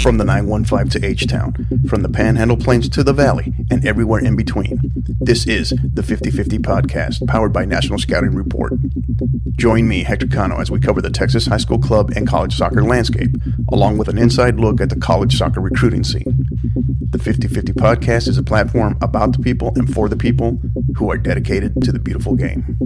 From the 915 to H-Town, from the Panhandle Plains to the Valley, and everywhere in between. This is the 50/50 podcast, powered by National Scouting Report. Join me, Hector Cano, as we cover the Texas high school club and college soccer landscape, along with an inside look at the college soccer recruiting scene. The 50/50 podcast is a platform about the people and for the people who are dedicated to the beautiful game.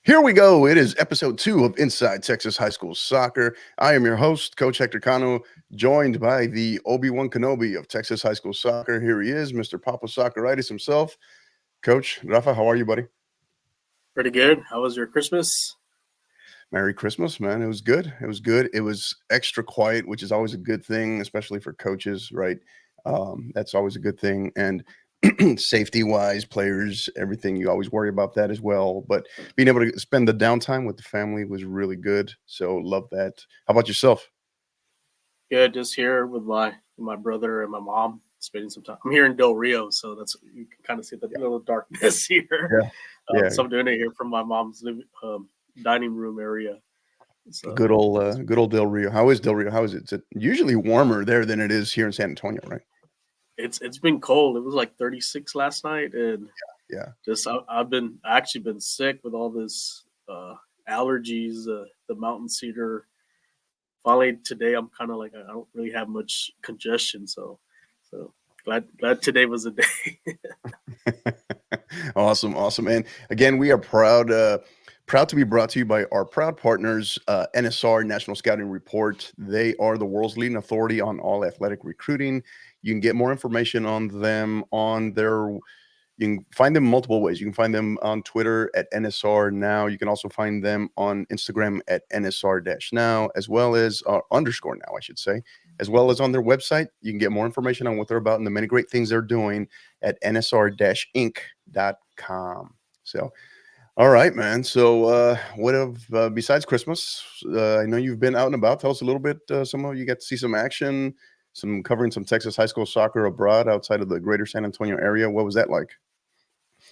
Here we go. It is episode 2 of Inside Texas High School Soccer. I am your host, Coach Hector Cano, joined by the Obi-Wan Kenobi of Texas High School Soccer. Here he is, Mr. Papa Socceritis himself. Coach Rafa, how are you, buddy? Pretty good. How was your Christmas? Merry Christmas, man. It was good. It was good. It was extra quiet, which is always a good thing, especially for coaches, right? That's always a good thing. And safety-wise, players, everything, you always worry about that as well. But being able to spend the downtime with the family was really good. So love that. How about yourself? Good. Just here with my brother and my mom, spending some time. I'm here in Del Rio, so that's you can kind of see the little darkness here. Yeah. So I'm doing it here from my mom's dining room area. So, good old Del Rio. How is Del Rio? How is it? It's usually warmer there than it is here in San Antonio, right? It's been cold. It was like 36 last night, and just I've actually been sick with all this allergies, the mountain cedar. Finally today, I'm kind of like I don't really have much congestion, so glad today was a day. Awesome. And again, we are proud to be brought to you by our proud partners, NSR, National Scouting Report. They are the world's leading authority on all athletic recruiting. You can get more information on them you can find them multiple ways. You can find them on Twitter at NSR Now. You can also find them on Instagram at NSR-Now, as well as _now, I should say, as well as on their website. You can get more information on what they're about and the many great things they're doing at nsr-inc.com. So, all right, man. So what besides Christmas, I know you've been out and about. Tell us a little bit. Some of you got to see some action, covering some Texas high school soccer abroad outside of the greater San Antonio area. What was that like?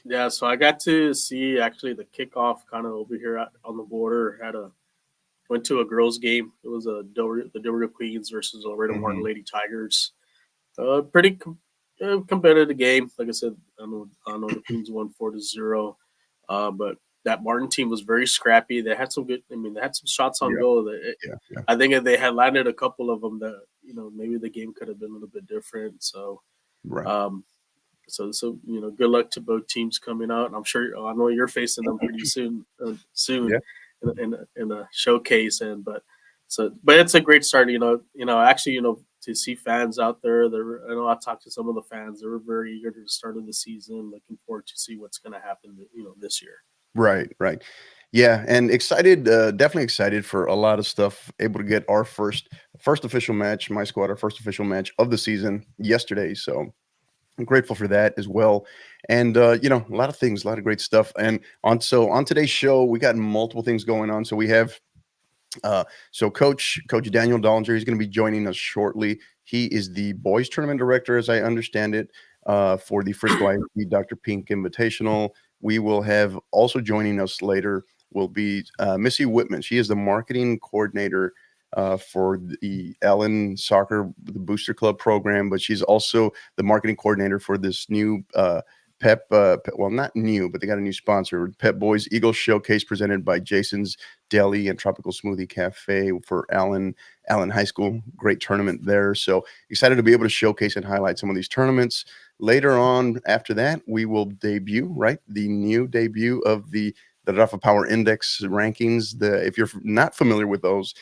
Yeah, so I got to see actually the kickoff kind of over here on the border. Went to a girls' game. It was the Del Rio Queens versus the Laredo Martin Lady Tigers. Pretty competitive game. Like I said, I know the Queens won 4-0, but that Martin team was very scrappy. They had some good. They had some shots on goal. I think if they had landed a couple of them, that maybe the game could have been a little bit different. So, right. So good luck to both teams coming out. I know you're facing them pretty soon in a showcase. But it's a great start. To see fans out there. I talked to some of the fans. They were very eager to the start of the season. Looking forward to see what's going to happen. This year. Right. Yeah, and excited, definitely excited for a lot of stuff. Able to get our first official match, my squad, our first official match of the season yesterday. So I'm grateful for that as well. And, a lot of things, a lot of great stuff. And on today's show, we got multiple things going on. So we have, Coach Daniel Dollinger, he's going to be joining us shortly. He is the boys tournament director, as I understand it, for the Frisco ISD Dr. Pink Invitational. We will have also joining us later will be Missy Whitman. She is the marketing coordinator for the Allen Soccer, the Booster Club program, but she's also the marketing coordinator for this new Pep, well, not new, but they got a new sponsor, Pep Boys Eagles Showcase, presented by Jason's Deli and Tropical Smoothie Cafe for Allen High School. Great tournament there. So excited to be able to showcase and highlight some of these tournaments. Later on, after that, we will debut, the new debut of the Rafa Power Index rankings. If you're not familiar with those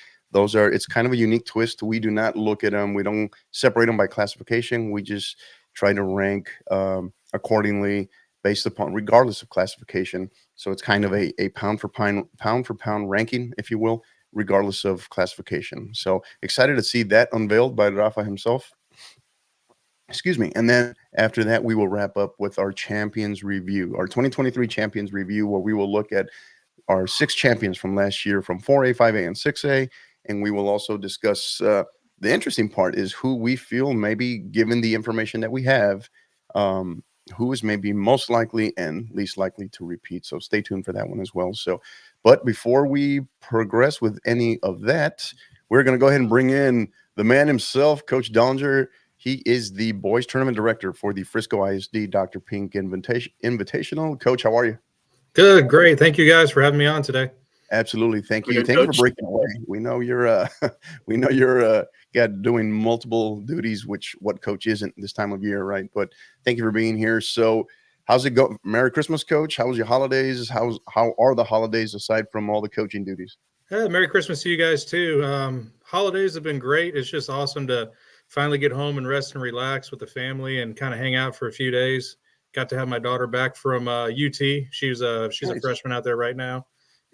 are, it's kind of a unique twist. We do not look at them. We don't separate them by classification. We just try to rank accordingly based upon, regardless of classification. So it's kind of a pound for pound ranking, if you will, regardless of classification. So excited to see that unveiled by Rafa himself. Excuse me. And then after that, we will wrap up with our champions review, our 2023 champions review, where we will look at our 6 champions from last year from 4A, 5A, and 6A. And we will also discuss the interesting part is who we feel, maybe given the information that we have, who is maybe most likely and least likely to repeat. So stay tuned for that one as well. So, but before we progress with any of that, we're going to go ahead and bring in the man himself, Coach Dollinger. He is the boys tournament director for the Frisco ISD Dr. Pink Invitational. Coach, how are you? Good, great. Thank you guys for having me on today. Absolutely. Thank you. Good, Thank you for Coach. breaking away. We know you're doing multiple duties, which what coach isn't this time of year, right? But thank you for being here. So how's it go? Merry Christmas, Coach. How was your holidays? How are the holidays aside from all the coaching duties? Yeah, Merry Christmas to you guys too. Holidays have been great. It's just awesome to finally get home and rest and relax with the family and kind of hang out for a few days. Got to have my daughter back from UT. She's a Nice. freshman out there right now,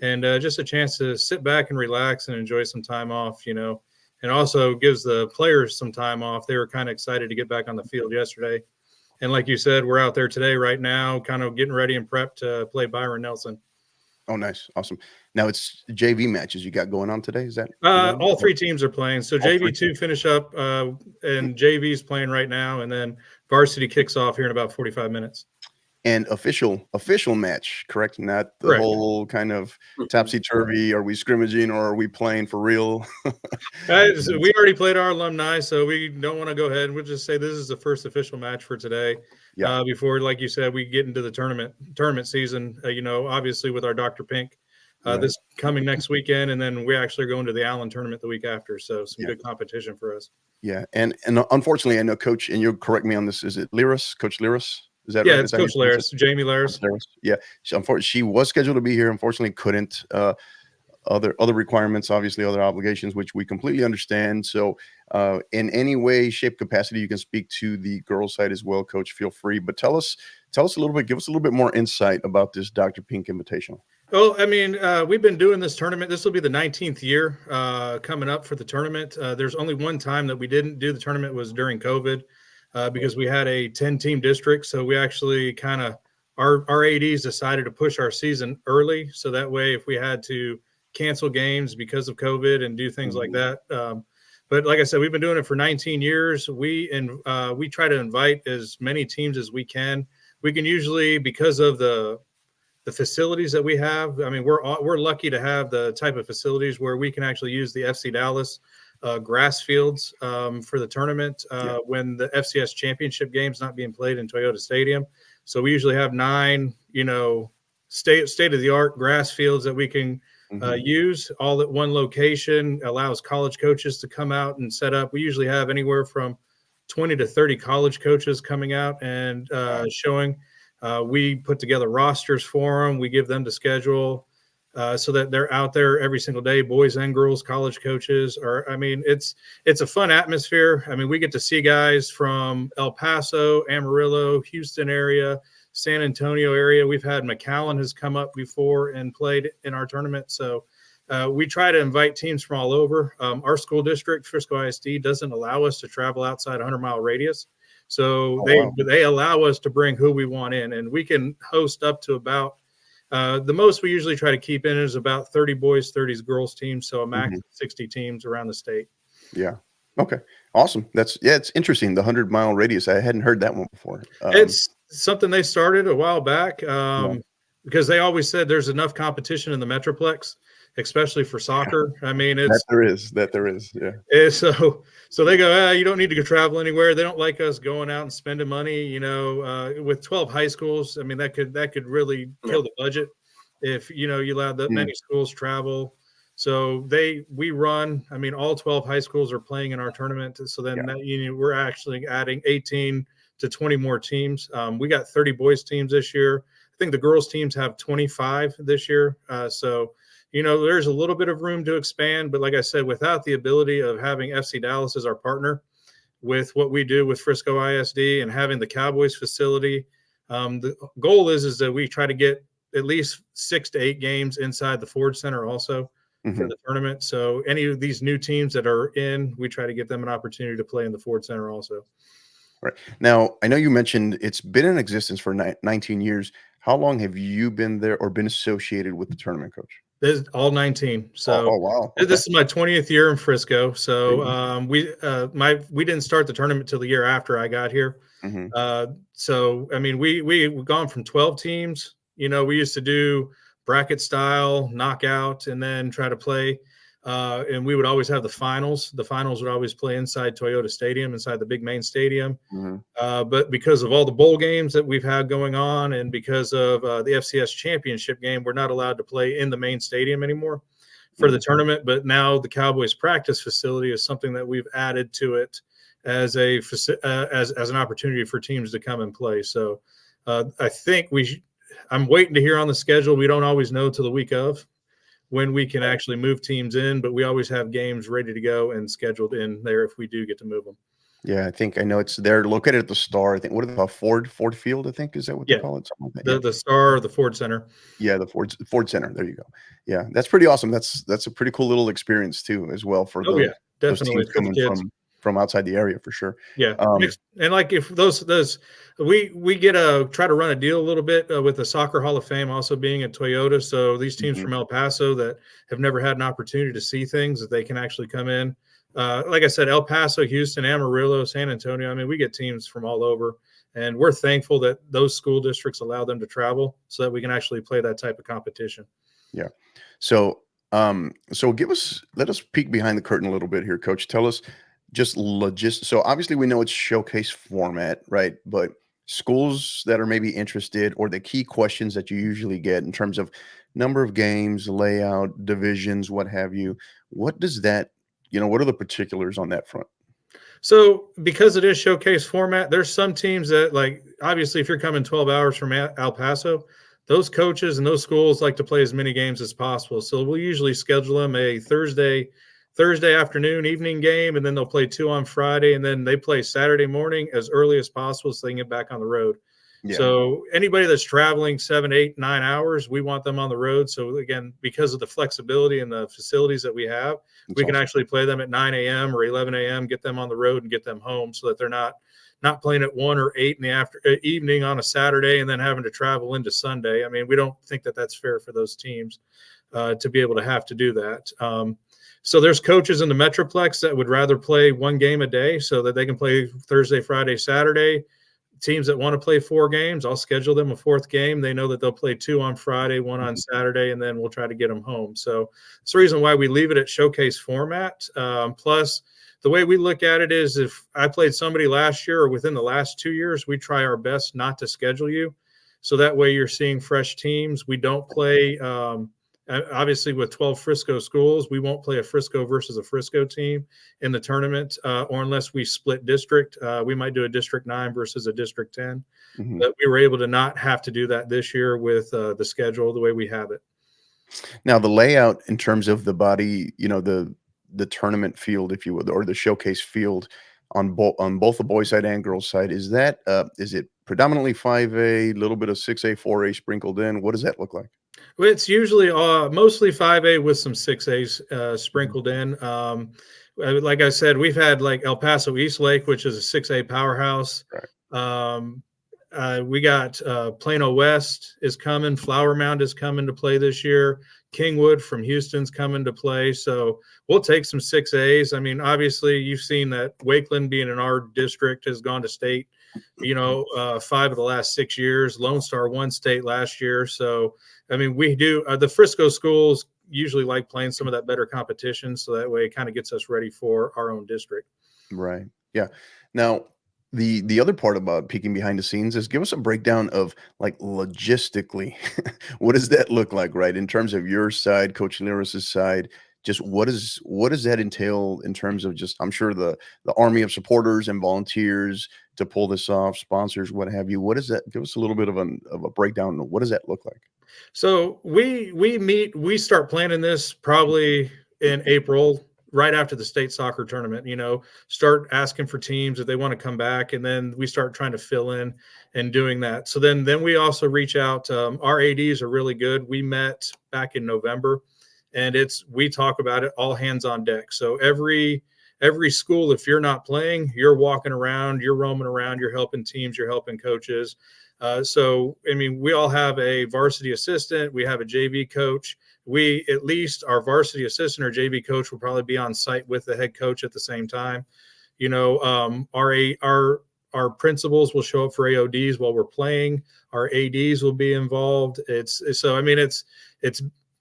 and just a chance to sit back and relax and enjoy some time off, and also gives the players some time off. They were kind of excited to get back on the field yesterday. And like you said, we're out there today right now, kind of getting ready and prepped to play Byron Nelson. Oh, nice. Awesome. Now it's JV matches you got going on today. Is that all three teams are playing? So JV2 finish up, and JV's playing right now, and then varsity kicks off here in about 45 minutes. And official match, correct? Not the Correct. whole kind of topsy-turvy. Are we scrimmaging or are we playing for real? So we already played our alumni, so we don't want to go ahead. We'll just say this is the first official match for today. Yeah. Before, like you said, we get into the tournament season. Obviously with our Dr. Pink this coming next weekend, and then we actually are going to the Allen tournament the week after. So some good competition for us. Yeah, and unfortunately, I know Coach, and you'll correct me on this. Is it Lyris? Coach Lyris? Is that right? Yeah, it's Coach Lyris, Jamie Lyris. Yeah, she was scheduled to be here. Unfortunately, couldn't. Other requirements, obviously, other obligations, which we completely understand. So, in any way, shape, capacity, you can speak to the girls' side as well, Coach. Feel free, but tell us a little bit. Give us a little bit more insight about this Dr. Pink Invitational. Well, I mean, we've been doing this tournament. This will be the 19th year coming up for the tournament. There's only one time that we didn't do the tournament was during COVID because we had a 10-team district. So we actually kind of our ADs decided to push our season early, so that way if we had to cancel games because of COVID and do things like that. But like I said, we've been doing it for 19 years. We try to invite as many teams as we can. We can usually, because of the facilities that we have. I mean, we're lucky to have the type of facilities where we can actually use the FC Dallas grass fields for the tournament when the FCS championship game's not being played in Toyota Stadium. So we usually have 9, state of the art grass fields that we can use all at one location. Allows college coaches to come out and set up. We usually have anywhere from 20 to 30 college coaches coming out and showing. We put together rosters for them. We give them the schedule so that they're out there every single day, boys and girls, college coaches. It's a fun atmosphere. I mean, we get to see guys from El Paso, Amarillo, Houston area, San Antonio area. We've had McAllen has come up before and played in our tournament. So we try to invite teams from all over. Our school district, Frisco ISD, doesn't allow us to travel outside 100-mile radius. So they allow us to bring who we want in, and we can host up to about the most we usually try to keep in is about 30 boys, 30 girls teams. So a max of 60 teams around the state. Yeah. Okay. Awesome. It's interesting. The 100-mile radius. I hadn't heard that one before. It's something they started a while back because they always said there's enough competition in the Metroplex, especially for soccer. I mean, it's that there is. Yeah. So they go, you don't need to go travel anywhere. They don't like us going out and spending money, with 12 high schools. I mean, that could really kill the budget if, you allow that many schools travel. So we run, I mean, all 12 high schools are playing in our tournament. So then we're actually adding 18 to 20 more teams. We got 30 boys teams this year. I think the girls teams have 25 this year. So there's a little bit of room to expand, but like I said, without the ability of having FC Dallas as our partner with what we do with Frisco ISD and having the Cowboys facility, the goal is that we try to get at least 6 to 8 games inside the Ford Center also for the tournament. So any of these new teams that are in, we try to get them an opportunity to play in the Ford Center also. Right. Now, I know you mentioned it's been in existence for 19 years. How long have you been there or been associated with the tournament, Coach? This is all 19. So Oh, wow. this Okay. is my 20th year in Frisco. So Mhm. we didn't start the tournament till the year after I got here. Mhm. So I mean, we've gone from 12 teams. You know, we used to do bracket style, knockout, and then try to play. And we would always have the finals. The finals would always play inside Toyota Stadium, inside the big main stadium. Mhm. But because of all the bowl games that we've had going on, and because of the FCS championship game, we're not allowed to play in the main stadium anymore for the Mhm. tournament. But now the Cowboys practice facility is something that we've added to it as as an opportunity for teams to come and play. So I think I'm waiting to hear on the schedule. We don't always know till the week of when we can actually move teams in, but we always have games ready to go and scheduled in there if we do get to move them. Yeah, I think I know they're located at the Star. I think what are they called? Ford Field, I think. Is that what they Yeah, call it? Something like that. the Yeah. the Star, the Ford Center. Yeah, the Ford Center. There you go. Yeah, that's pretty awesome. That's a pretty cool little experience too, as well for Oh yeah, those definitely teams for the coming kids. from outside the area for sure. Yeah, Um, and like if those we get a try to run a deal a little bit with the Soccer Hall of Fame also being at Toyota. So these teams mhm. from El Paso that have never had an opportunity to see things that they can actually come in. Like I said, El Paso, Houston, Amarillo, San Antonio. I mean, we get teams from all over, and we're thankful that those school districts allow them to travel so that we can actually play that type of competition. Yeah. So, so let us peek behind the curtain a little bit here, Coach. Tell us just So obviously we know it's showcase format, right? But schools that are maybe interested, or the key questions that you usually get in terms of number of games, layout, divisions, what have you. What does that, what are the particulars on that front? So because it is showcase format, there's some teams that like obviously if you're coming 12 hours from El Paso, those coaches and those schools like to play as many games as possible. So we'll usually schedule them a Thursday afternoon, evening game, and then they'll play two on Friday, and then they play Saturday morning as early as possible so they can get back on the road. Yeah. So anybody that's traveling 7, 8, 9 hours, we want them on the road. So again, because of the flexibility and the facilities that we have, That's we can awesome. actually play them at 9 a.m. or 11 a.m., get them on the road and get them home so that they're not playing at 1 or 8 in the evening on a Saturday and then having to travel into Sunday. I mean, we don't think that that's fair for those teams to be able to have to do that. So there's coaches in the Metroplex that would rather play one game a day so that they can play Thursday, Friday, Saturday. Teams that want to play 4 games, I'll schedule them a 4th game. They know that they'll play 2 on Friday, 1 on Mhm. Saturday, and then we'll try to get them home. So it's the reason why we leave it at showcase format. Plus, the way we look at it is if I played somebody last year or within the last 2 years, we try our best not to schedule you. So that way you're seeing fresh teams. We don't play obviously with 12 Frisco schools, we won't play a Frisco versus a Frisco team in the tournament, or unless we split district, we might do a District 9 versus a District 10. Mhm. But we were able to not have to do that this year with the schedule the way we have it. Now the layout in terms of the body, the tournament field, if you would, or the showcase field on both the boys side and girls side, is it predominantly 5A, a little bit of 6A, 4A sprinkled in? What does that look like? It's usually mostly 5A with some 6As Mhm. sprinkled in. Like I said, we've had like El Paso East Lake, which is a 6A powerhouse. Right. Um, we got Plano West is coming. Flower Mound is coming to play this year. Kingwood from Houston's coming to play. So we'll take some 6As. I mean, obviously, you've seen that Wakeland being in our district has gone to state, 5 of the last 6 years. Lone Star won state last year. So, I mean, we do the Frisco schools usually like playing some of that better competition. So that way it kind of gets us ready for our own district. Right. Yeah. Now, the other part about peeking behind the scenes is give us a breakdown of like logistically, what does that look like, right? In terms of your side, Coach Leris's side, just what does that entail in terms of just I'm sure the army of supporters and volunteers to pull this off, sponsors, what have you. What does that give us a little bit of a breakdown? What does that look like? So we start planning this probably in April, right after the state soccer tournament, start asking for teams if they want to come back. And then we start trying to fill in and doing that. So then we also reach out. Our ADs are really good. We met back in November and we talk about it all hands on deck. So every school, if you're not playing, you're walking around, you're roaming around, you're helping teams, you're helping coaches. So, I mean, we all have a varsity assistant. We have a JV coach. we, at least our varsity assistant or JV coach, will probably be on site with the head coach at the same time. You know, our principals will show up for AODs while we're playing. Our ADs will be involved. It's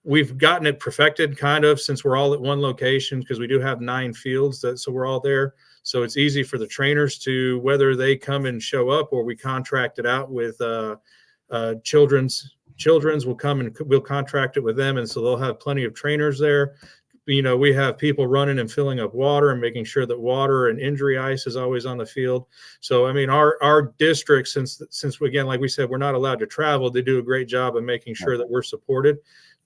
we've gotten it perfected kind of, since we're all at one location, because we do have 9 fields so we're all there. So it's easy for the trainers to, whether they come and show up or we contract it out with children's will come and we'll contract it with them. And so they'll have plenty of trainers there. You know, we have people running and filling up water and making sure that water and injury ice is always on the field. So, I mean, our district, since again, like we said, we're not allowed to travel, they do a great job of making sure that we're supported.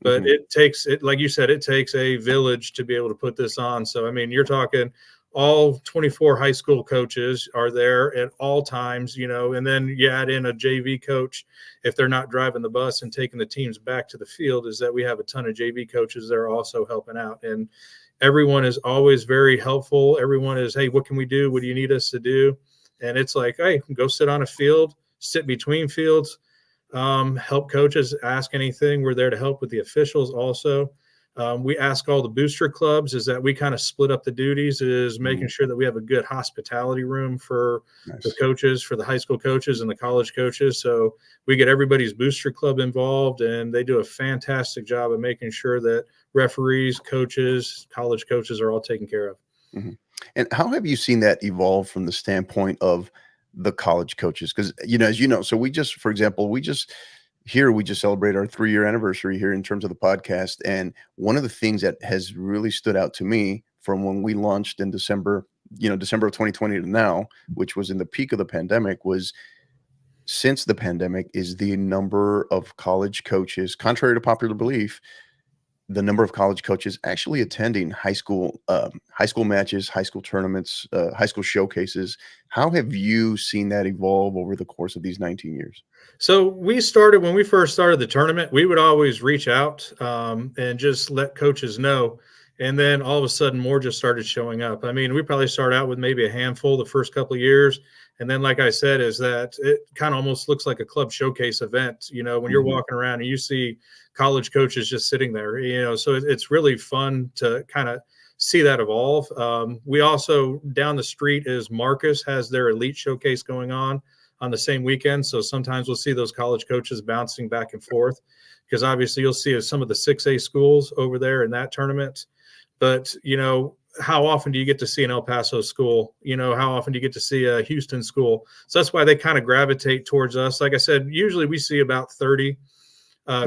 But it takes, like you said, it takes a village to be able to put this on. So, I mean, you're talking all 24 high school coaches are there at all times, you know, and then you add in a JV coach if they're not driving the bus and taking the teams back to the field, is that we have a ton of JV coaches that are also helping out. And everyone is always very helpful. Everyone is, hey, what can we do? What do you need us to do? And it's like, hey, go sit on a field, sit between fields, help coaches, ask anything. We're there to help with the officials also. We ask all the booster clubs is that we kind of split up the duties, is making sure that we have a good hospitality room for the coaches, for the high school coaches and the college coaches. So we get everybody's booster club involved, and they do a fantastic job of making sure that referees, coaches, college coaches are all taken care of. And how have you seen that evolve from the standpoint of the college coaches? Because, you know, as you know, so for example, we just celebrate our 3-year anniversary here in terms of the podcast. And one of the things that has really stood out to me from when we launched in December of 2020 to now, which was in the peak of the pandemic, was since the pandemic is the number of college coaches, contrary to popular belief, the number of college coaches actually attending high school matches, high school tournaments, high school showcases. How have you seen that evolve over the course of these 19 years? So when we first started the tournament, we would always reach out and just let coaches know. And then all of a sudden more just started showing up. I mean, we probably started out with maybe a handful the first couple of years. And then, like I said, is that it kind of almost looks like a club showcase event, you know, when you're walking around and you see college coaches just sitting there, you know, so it's really fun to kind of see that evolve. We also, down the street is Marcus has their elite showcase going on the same weekend. So sometimes we'll see those college coaches bouncing back and forth, because obviously you'll see some of the 6A schools over there in that tournament. But, you know, how often do you get to see an El Paso school? You know, how often do you get to see a Houston school? So that's why they kind of gravitate towards us. Like I said, usually we see about 30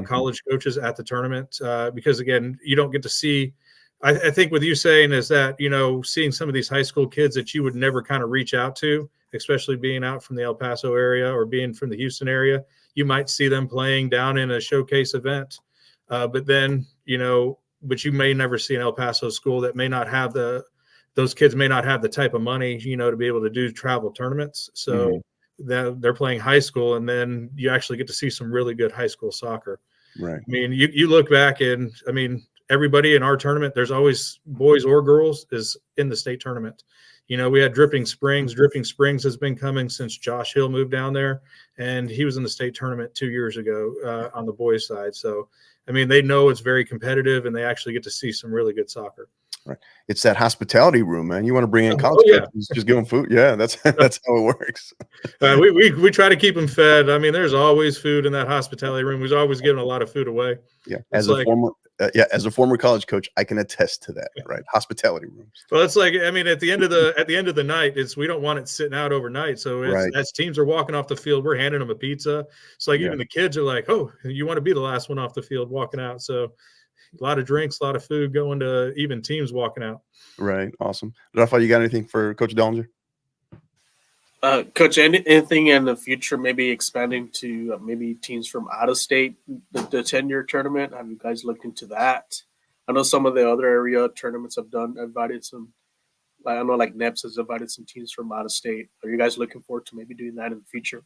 college coaches at the tournament because, again, you don't get to see. I think with you saying is that, you know, seeing some of these high school kids that you would never kind of reach out to, especially being out from the El Paso area or being from the Houston area, you might see them playing down in a showcase event. But then, you know, but you may never see an El Paso school that may not have those kids may not have the type of money, you know, to be able to do travel tournaments. So they're playing high school, and then you actually get to see some really good high school soccer. Right. I mean, you look back and, I mean, everybody in our tournament, there's always boys or girls is in the state tournament. You know, we had Dripping Springs. Dripping Springs has been coming since Josh Hill moved down there, and he was in the state tournament 2 years ago on the boys' side. So, I mean, they know it's very competitive, and they actually get to see some really good soccer. Right. It's that hospitality room, man. You want to bring in college coaches, just give them food. Yeah, that's how it works. We try to keep them fed. I mean, there's always food in that hospitality room. We've always given a lot of food away. Yeah, as a former college coach, I can attest to that. Right, hospitality rooms. Well, it's like, I mean, at the end of the night, we don't want it sitting out overnight. So as teams are walking off the field, we're handing them a pizza. It's like even the kids are like, "Oh, you want to be the last one off the field walking out?" So a lot of drinks, a lot of food going to even teams walking out. Right. Awesome. Rafa, you got anything for Coach Dollinger? Coach, anything in the future, maybe expanding to maybe teams from out of state, the 10-year tournament? Have you guys looked into that? I know some of the other area tournaments have invited some, I don't know, like NEPS has invited some teams from out of state. Are you guys looking forward to maybe doing that in the future?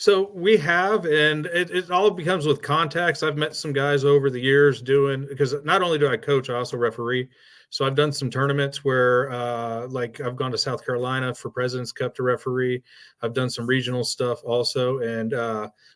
So we have, and it all becomes with contacts. I've met some guys over the years because not only do I coach, I also referee. So I've done some tournaments where, like I've gone to South Carolina for President's Cup to referee. I've done some regional stuff also. And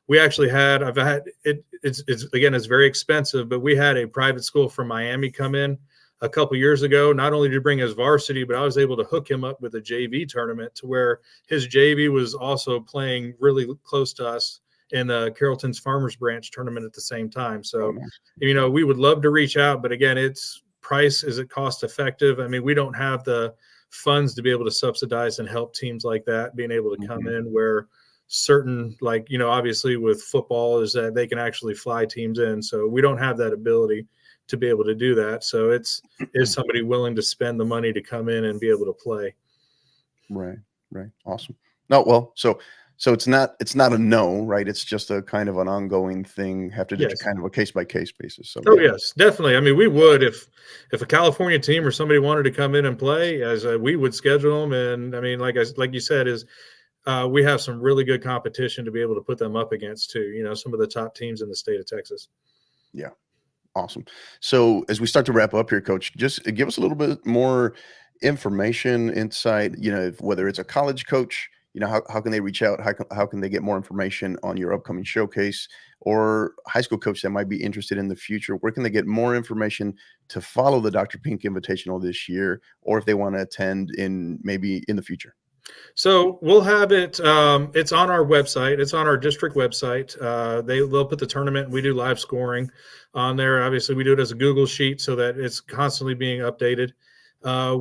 we actually I've had it's again, it's very expensive, but we had a private school from Miami come in a couple years ago, not only to bring his varsity, but I was able to hook him up with a JV tournament to where his JV was also playing really close to us in the Carrollton's Farmers Branch tournament at the same time. So, we would love to reach out, but again, it's price. Is it cost effective? I mean, we don't have the funds to be able to subsidize and help teams like that being able to come in where certain, like, obviously with football is that they can actually fly teams in. So we don't have that ability to be able to do that. So is somebody willing to spend the money to come in and be able to play? Right. Awesome. No, well, so it's not a no, right? It's just a kind of an ongoing thing. Have to do kind of a case by case basis. So yes, definitely. I mean, we would if a California team or somebody wanted to come in and play, as we would schedule them. And I mean, like you said, we have some really good competition to be able to put them up against too. Some of the top teams in the state of Texas. Yeah. Awesome. So as we start to wrap up here, Coach, just give us a little bit more information, insight, whether it's a college coach, how can they reach out? How can they get more information on your upcoming showcase, or high school coach that might be interested in the future? Where can they get more information to follow the Dr. Pink Invitational this year, or if they want to attend maybe in the future? So we'll have it. It's on our website. It's on our district website. They'll put the tournament. We do live scoring on there. Obviously, we do it as a Google sheet so that it's constantly being updated.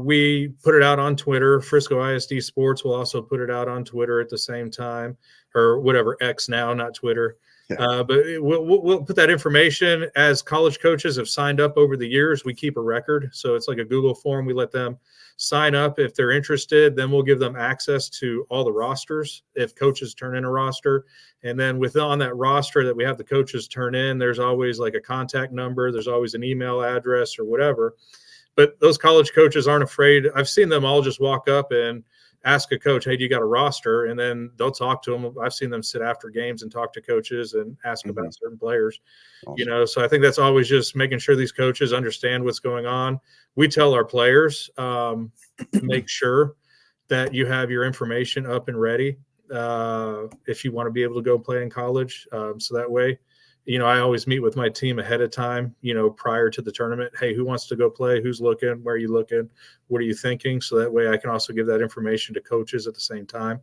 We put it out on Twitter. Frisco ISD Sports will also put it out on Twitter at the same time, or whatever, X now, not Twitter. Yeah. But we'll put that information. As college coaches have signed up over the years, we keep a record. So it's like a Google form. We let them sign up if they're interested. Then we'll give them access to all the rosters if coaches turn in a roster. And then on that roster that we have the coaches turn in, there's always like a contact number. There's always an email address or whatever. But those college coaches aren't afraid. I've seen them all just walk up and ask a coach, hey, do you got a roster? And then they'll talk to them. I've seen them sit after games and talk to coaches and ask about certain players. Awesome. So I think that's always just making sure these coaches understand what's going on. We tell our players, make sure that you have your information up and ready if you want to be able to go play in college. So that way, I always meet with my team ahead of time, prior to the tournament. Hey, who wants to go play? Who's looking? Where are you looking? What are you thinking? So that way I can also give that information to coaches at the same time.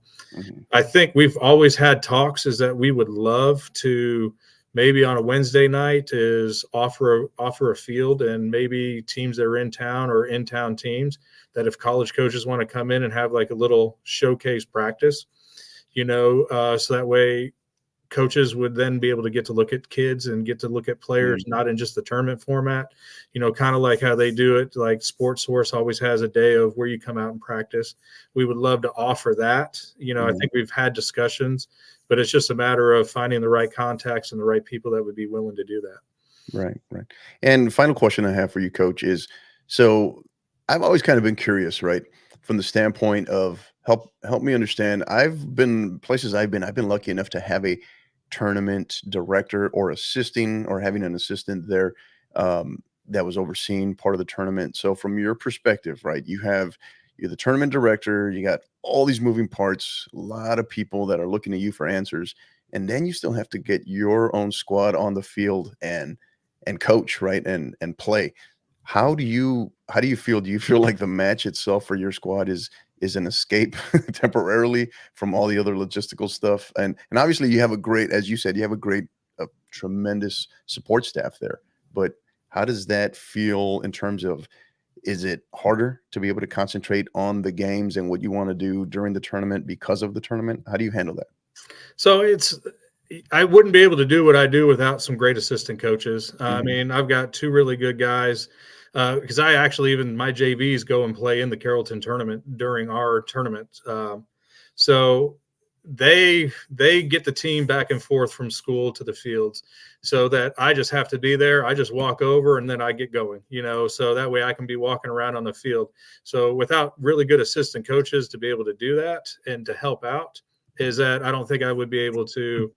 I think we've always had talks is that we would love to maybe on a Wednesday night is offer a field, and maybe teams that are in town or in-town teams that if college coaches want to come in and have like a little showcase practice, so that way coaches would then be able to get to look at kids and get to look at players, not in just the tournament format, kind of like how they do it. Like Sports Source always has a day of where you come out and practice. We would love to offer that. I think we've had discussions, but it's just a matter of finding the right contacts and the right people that would be willing to do that. Right. And final question I have for you, Coach, is so I've always kind of been curious, right? From the standpoint of help me understand. I've been lucky enough to have a tournament director or having an assistant there that was overseeing part of the tournament. So from your perspective, right, you're the tournament director, you got all these moving parts, a lot of people that are looking at you for answers, and then you still have to get your own squad on the field and coach, right, and play. How do you feel? Do you feel like the match itself for your squad is an escape temporarily from all the other logistical stuff? And obviously you have as you said, you have a tremendous support staff there, but how does that feel in terms of, is it harder to be able to concentrate on the games and what you want to do during the tournament because of the tournament? How do you handle that? So I wouldn't be able to do what I do without some great assistant coaches. I mean, I've got two really good guys. Because I actually, even my JVs go and play in the Carrollton tournament during our tournament. So they get the team back and forth from school to the fields, so that I just have to be there. I just walk over and then I get going, so that way I can be walking around on the field. So without really good assistant coaches to be able to do that and to help out, is that I don't think I would be able to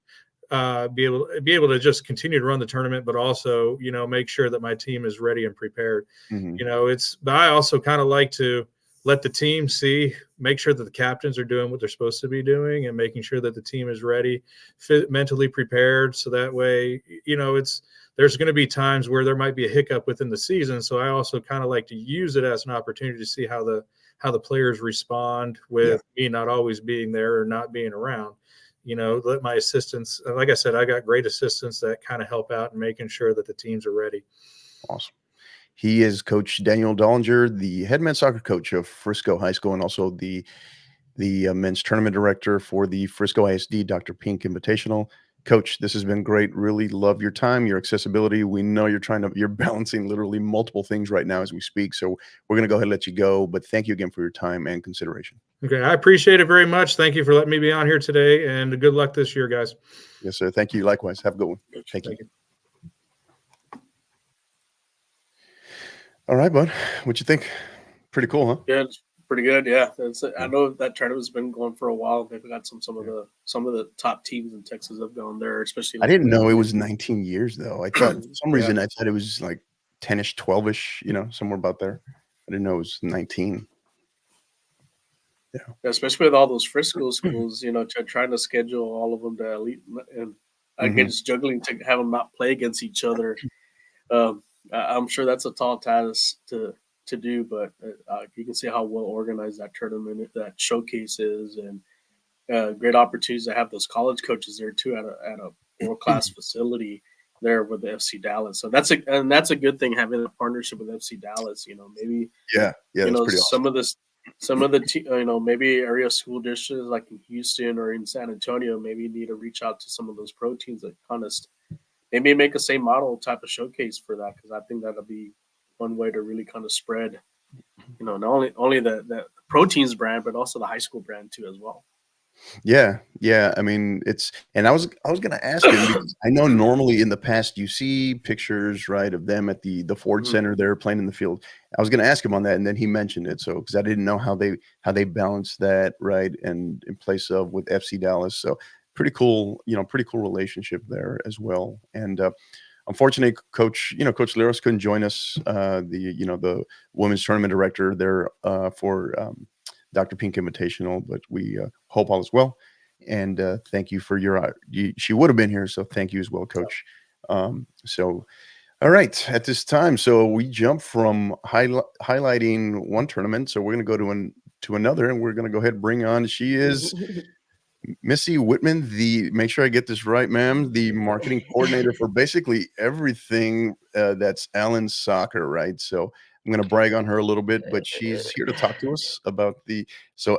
be able to just continue to run the tournament, but also, make sure that my team is ready and prepared. But I also kind of like to let the team make sure that the captains are doing what they're supposed to be doing and making sure that the team is ready, mentally prepared. So that way, there's going to be times where there might be a hiccup within the season. So I also kind of like to use it as an opportunity to see how the players respond with me not always being there or not being around. Let my assistants, like I said, I got great assistants that kind of help out in making sure that the teams are ready. Awesome. He is Coach Daniel Dollinger, the head men's soccer coach of Frisco High School, and also the men's tournament director for the Frisco ISD Dr. Pink Invitational. Coach, this has been great. Really love your time, your accessibility. We know you're balancing literally multiple things right now as we speak. So we're going to go ahead and let you go. But thank you again for your time and consideration. Okay. I appreciate it very much. Thank you for letting me be on here today, and good luck this year, guys. Yes, sir. Thank you. Likewise. Have a good one. Thank you. All right, bud. What you think? Pretty cool, huh? Yeah, it's pretty good. Yeah, I know that tournament's been going for a while. They've got some of the top teams in Texas have gone there, especially. I didn't know it was 19 years though. I thought for some reason I thought it was like 10ish, 12ish, somewhere about there. I didn't know it was 19. Yeah, especially with all those Frisco schools, trying to schedule all of them to elite, and again, just juggling to have them not play against each other. I'm sure that's a tall task to do, but you can see how well organized that tournament, that showcase is, and great opportunities to have those college coaches there too at a world-class facility there with the FC Dallas. So that's a good thing, having a partnership with FC Dallas. Maybe that's pretty awesome. Some of the maybe area school districts like in Houston or in San Antonio maybe need to reach out to some of those pro teams that kind of maybe make a same model type of showcase for that, because I think that'll be one way to really kind of spread, not only the pro teams brand, but also the high school brand too as well. Yeah. I mean, and I was going to ask him, because I know normally in the past you see pictures, right, of them at the Ford Center there playing in the field. I was going to ask him on that, and then he mentioned it. So, because I didn't know how they balance that, right, and in place of with FC Dallas. So pretty cool relationship there as well. And unfortunately, Coach Leros couldn't join us, the women's tournament director there for Dr. Pink Invitational, but we hope all is well. And thank you for she would have been here, so thank you as well, Coach. So, all right, at this time, so we jump from highlighting one tournament, so we're going to go to another, and we're going to go ahead and bring on, she is Missy Whitman, make sure I get this right, ma'am, the marketing coordinator for basically everything that's Allen's soccer, right? So I'm going to brag on her a little bit, but she's here to talk to us about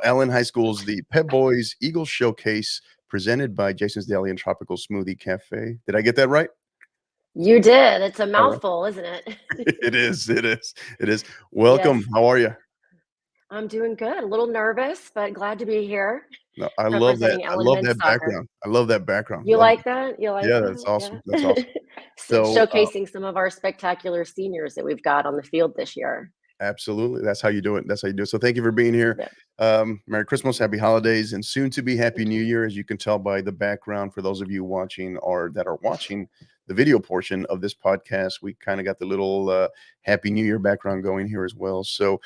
Allen High School's the Pep Boys Eagle Showcase, presented by Jason's Deli and Tropical Smoothie Cafe. Did I get that right? You did. It's a mouthful, isn't it? It is. Welcome. Yes. How are you? I'm doing good. A little nervous, but glad to be here. No, I love that. I love that background. I love that background. You like that? You like that? Yeah, that's awesome. Yeah. That's awesome. So, showcasing some of our spectacular seniors that we've got on the field this year. Absolutely. That's how you do it. So thank you for being here. Yeah. Merry Christmas, happy holidays, and soon to be Happy New Year. As you can tell by the background, for those of you watching or that are watching the video portion of this podcast, we kind of got the little Happy New Year background going here as well. So,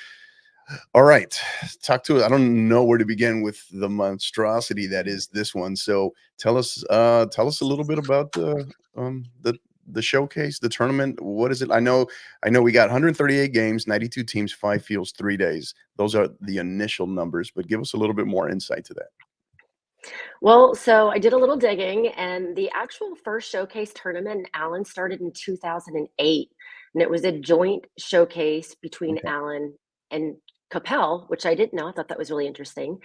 all right, talk to us. I don't know where to begin with the monstrosity that is this one. So tell us a little bit about the showcase, the tournament. What is it? I know we got 138 games, 92 teams, 5 fields, 3 days. Those are the initial numbers, but give us a little bit more insight to that. Well, so I did a little digging, and the actual first showcase tournament in Allen started in 2008, and it was a joint showcase between Allen and Capel, which I didn't know. I thought that was really interesting.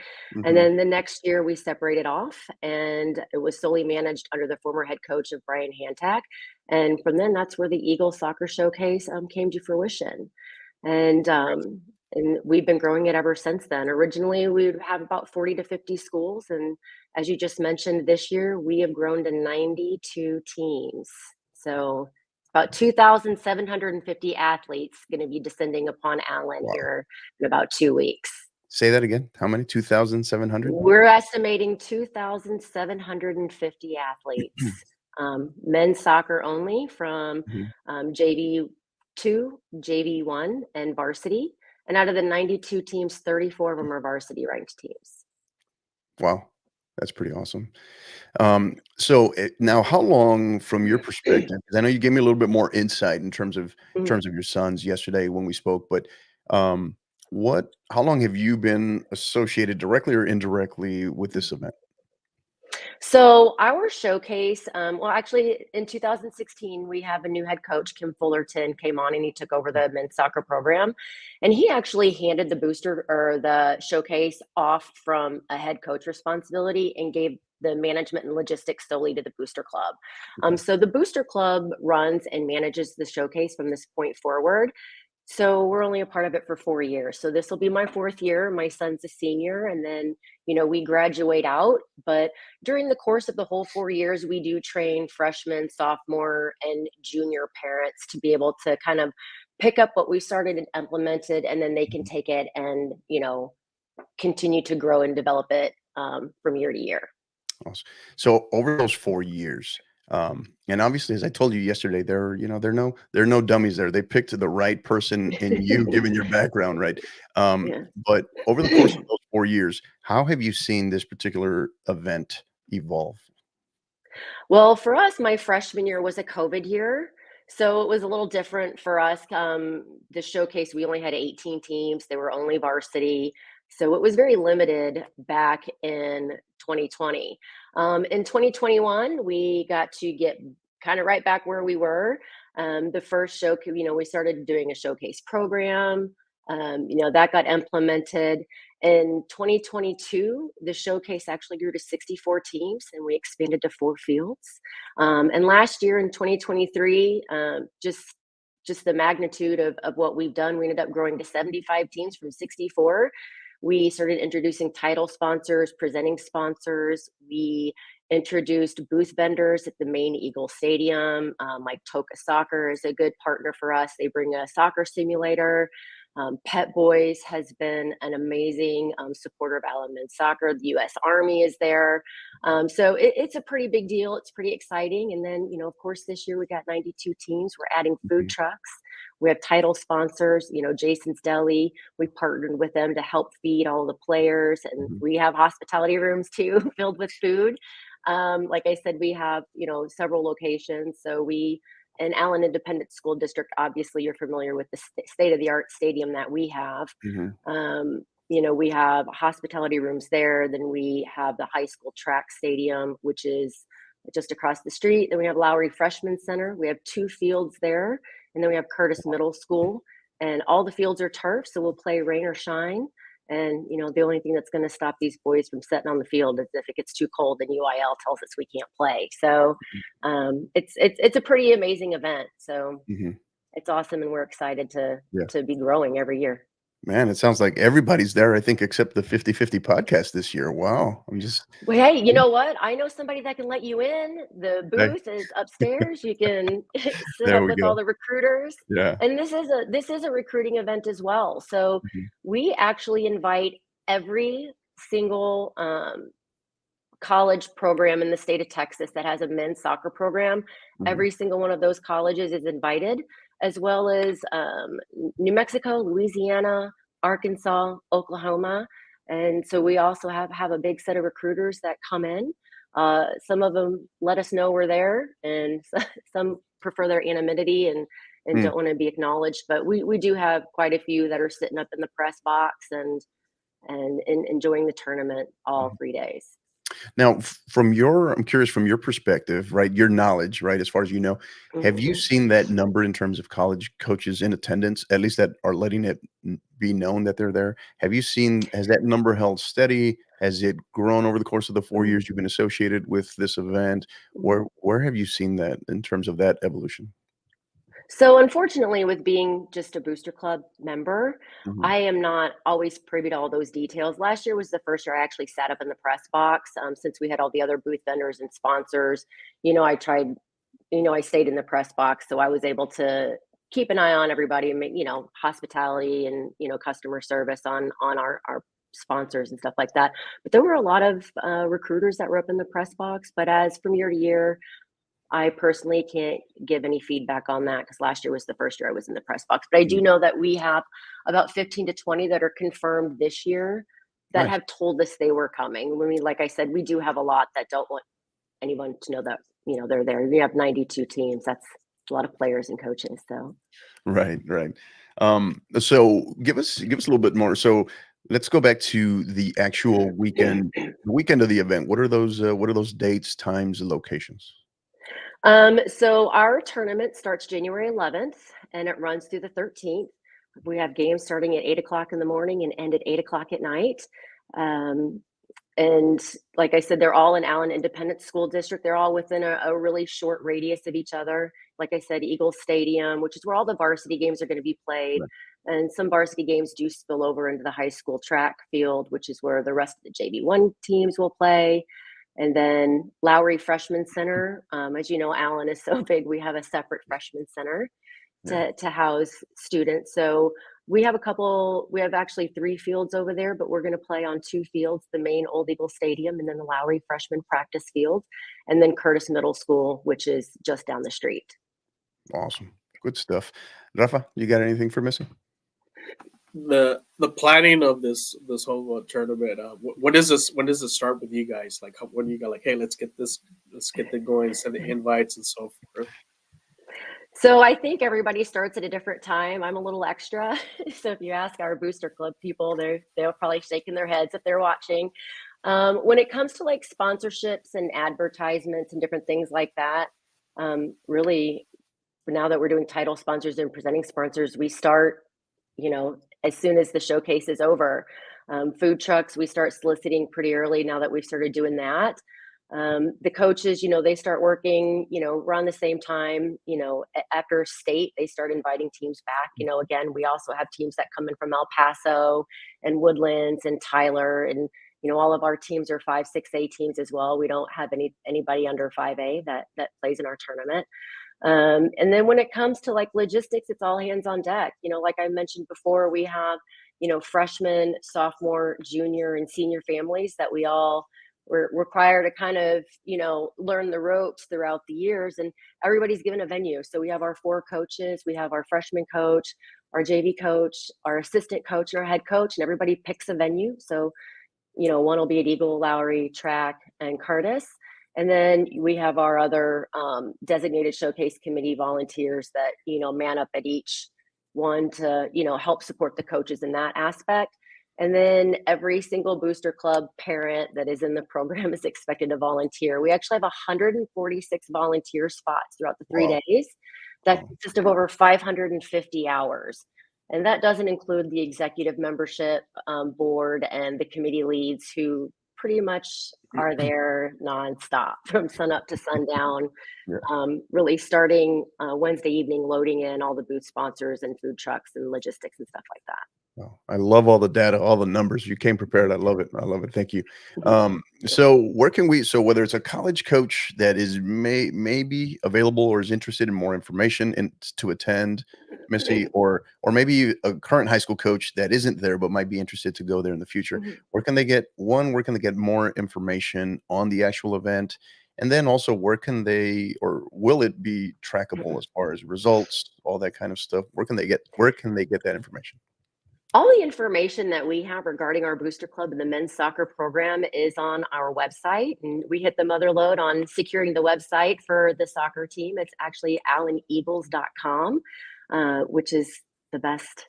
And then the next year we separated off, and it was solely managed under the former head coach of Brian Hantak. And from then, that's where the Eagle Soccer Showcase came to fruition. And we've been growing it ever since then. Originally, we would have about 40 to 50 schools. And as you just mentioned, this year we have grown to 92 teams. So about 2,750 athletes going to be descending upon Allen here in about 2 weeks. Say that again. How many? 2,700? We're estimating 2,750 athletes, men's soccer only from Mhm. JV2, JV1, and varsity. And out of the 92 teams, 34 of them are varsity ranked teams. Wow, that's pretty awesome. So now, how long, from your perspective? Because I know you gave me a little bit more insight in Mhm. terms of your sons yesterday when we spoke, but um, how long have you been associated directly or indirectly with this event? So our showcase, well, actually, in 2016, we have a new head coach, Kim Fullerton, came on and he took over the men's soccer program, and he actually handed the booster or the showcase off from a head coach responsibility and gave the management and logistics solely to the booster club. Okay. So the booster club runs and manages the showcase from this point forward. So we're only a part of it for 4 years. So this will be my fourth year. My son's a senior, and then we graduate out. But during the course of the whole 4 years, we do train freshmen, sophomore, and junior parents to be able to kind of pick up what we started and implemented, and then they can Mhm. take it and continue to grow and develop it from year to year. Awesome. So over those 4 years, and obviously, as I told you yesterday, they're no dummies there. They picked the right person in you, given your background, right? Yeah. But over the course of those 4 years, how have you seen this particular event evolve? Well, for us, my freshman year was a COVID year. So it was a little different for us. The showcase, we only had 18 teams, they were only varsity. So it was very limited back in 2020. In 2021, we got to get kind of right back where we were. The first show, we started doing a showcase program. That got implemented. In 2022, the showcase actually grew to 64 teams and we expanded to 4 fields. And last year in 2023, just the magnitude of what we've done, we ended up growing to 75 teams from 64. We started introducing title sponsors, presenting sponsors. We introduced booth vendors at the main Eagle Stadium. Like Toka Soccer is a good partner for us. They bring a soccer simulator. Pet Boys has been an amazing supporter of Allen men's soccer. The U.S. Army is there. So it's a pretty big deal. It's pretty exciting. And then, of course, this year we got 92 teams. We're adding food Mhm, trucks. We have title sponsors, Jason's Deli. We partnered with them to help feed all the players. And mhm, we have hospitality rooms too, filled with food. Like I said, we have, several locations. So in Allen Independent School District, obviously you're familiar with the state of the art stadium that we have. mhm, We have hospitality rooms there. Then we have the high school track stadium, which is just across the street. Then we have Lowry Freshman Center. We have 2 fields there. And then we have Curtis Middle School. And all the fields are turf, so we'll play rain or shine. And the only thing that's going to stop these boys from sitting on the field is if it gets too cold and UIL tells us we can't play. So it's a pretty amazing event. So mhm. it's awesome, and we're excited to Yeah. to be growing every year. Man, it sounds like everybody's there, I think, except the 50/50 podcast this year. Wow. Well, hey, you know what? I know somebody that can let you in. The Okay, booth is upstairs. You can sit there up we with go. all the recruiters. Yeah. And this is a recruiting event as well. So Mhm, we actually invite every single college program in the state of Texas that has a men's soccer program. mhm, Every single one of those colleges is invited, as well as New Mexico, Louisiana, Arkansas, Oklahoma. And so we also have a big set of recruiters that come in. Some of them let us know we're there, and some prefer their anonymity and mm. don't want to be acknowledged. But we do have quite a few that are sitting up in the press box and enjoying the tournament all 3 days. Now, I'm curious from your perspective, right? Your knowledge, right? As far as you know, have you Mhm. seen that number in terms of college coaches in attendance, at least that are letting it be known that they're there? Has that number held steady? Has it grown over the course of the 4 years you've been associated with this event? Mhm. Where have you seen that in terms of that evolution? So unfortunately, with being just a Booster Club member, Mhm, I am not always privy to all those details. Last year was the first year I actually sat up in the press box. Since we had all the other booth vendors and sponsors, I tried, I stayed in the press box, so I was able to keep an eye on everybody and make, hospitality and, customer service on our sponsors and stuff like that. But there were a lot of recruiters that were up in the press box. But as from year to year, I personally can't give any feedback on that because last year was the first year I was in the press box. But I do know that we have about 15 to 20 that are confirmed this year that Nice. have told us they were coming. I mean, like I said, we do have a lot that don't want anyone to know that, they're there. We have 92 teams. That's a lot of players and coaches. So Right, right. So give us a little bit more. So let's go back to the actual weekend, the weekend of the event. What are those dates, times, and locations? So our tournament starts January 11th and it runs through the 13th. We have games starting at 8 o'clock in the morning and end at 8 o'clock at night. And like I said, they're all in Allen Independent School District. They're all within a really short radius of each other. Like I said, Eagle Stadium, which is where all the varsity games are going to be played. Right. And some varsity games do spill over into the high school track field, which is where the rest of the JV1 teams will play. And then Lowry Freshman Center. As you know, Allen is so big, we have a separate freshman center to house students. So we have actually 3 fields over there, but we're going to play on 2 fields, the main Old Eagle Stadium and then the Lowry Freshman Practice Field, and then Curtis Middle School, which is just down the street. Awesome. Good stuff. Rafa, you got anything for Missy? The planning of this whole tournament. When does it start with you guys? Like, when you got like, hey, let's get it going, send the invites and so forth. So I think everybody starts at a different time. I'm a little extra. So if you ask our booster club people, they're probably shaking their heads if they're watching. When it comes to like sponsorships and advertisements and different things like that, really, now that we're doing title sponsors and presenting sponsors, we start, as soon as the showcase is over. Food trucks, we start soliciting pretty early now that we've started doing that. The coaches, they start working, around the same time, after state, they start inviting teams back. Again, we also have teams that come in from El Paso and Woodlands and Tyler, and, all of our teams are 5, 6A teams as well. We don't have anybody under 5A that plays in our tournament. And then when it comes to like logistics, it's all hands on deck. Like I mentioned before, we have, freshman, sophomore, junior, and senior families that we're required to kind of, learn the ropes throughout the years, and everybody's given a venue. So we have our 4 coaches, we have our freshman coach, our JV coach, our assistant coach, and our head coach, and everybody picks a venue. So, one will be at Eagle, Lowry, Track, and Curtis. And then we have our other designated showcase committee volunteers that, man up at each one to, help support the coaches in that aspect. And then every single booster club parent that is in the program is expected to volunteer. We actually have 146 volunteer spots throughout the 3 days. That consist of over 550 hours. And that doesn't include the executive membership board and the committee leads who pretty much are there nonstop from sun up to sundown, really starting Wednesday evening, loading in all the booth sponsors and food trucks and logistics and stuff like that. Oh, I love all the data, all the numbers. You came prepared. I love it. I love it. Thank you. So whether it's a college coach that is maybe available or is interested in more information and to attend, Missy, or maybe a current high school coach that isn't there but might be interested to go there in the future, where can they get more information on the actual event? And then also, where can they, or will it be trackable as far as results, all that kind of stuff? Where can they get that information? All the information that we have regarding our booster club and the men's soccer program is on our website. And we hit the mother load on securing the website for the soccer team. It's actually alleneagles.com, which is the best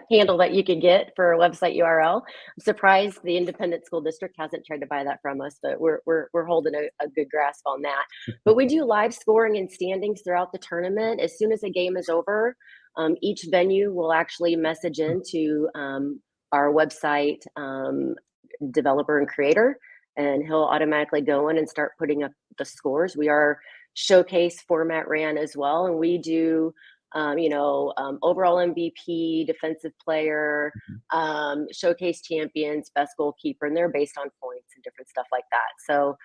handle that you could get for a website URL. I'm surprised the independent school district hasn't tried to buy that from us, but we're holding a good grasp on that. But we do live scoring and standings throughout the tournament. As soon as a game is over, each venue will actually message into our website developer and creator, and he'll automatically go in and start putting up the scores. We are showcase format ran as well, and we do overall MVP, defensive player, showcase champions, best goalkeeper, and they're based on points and different stuff like that. So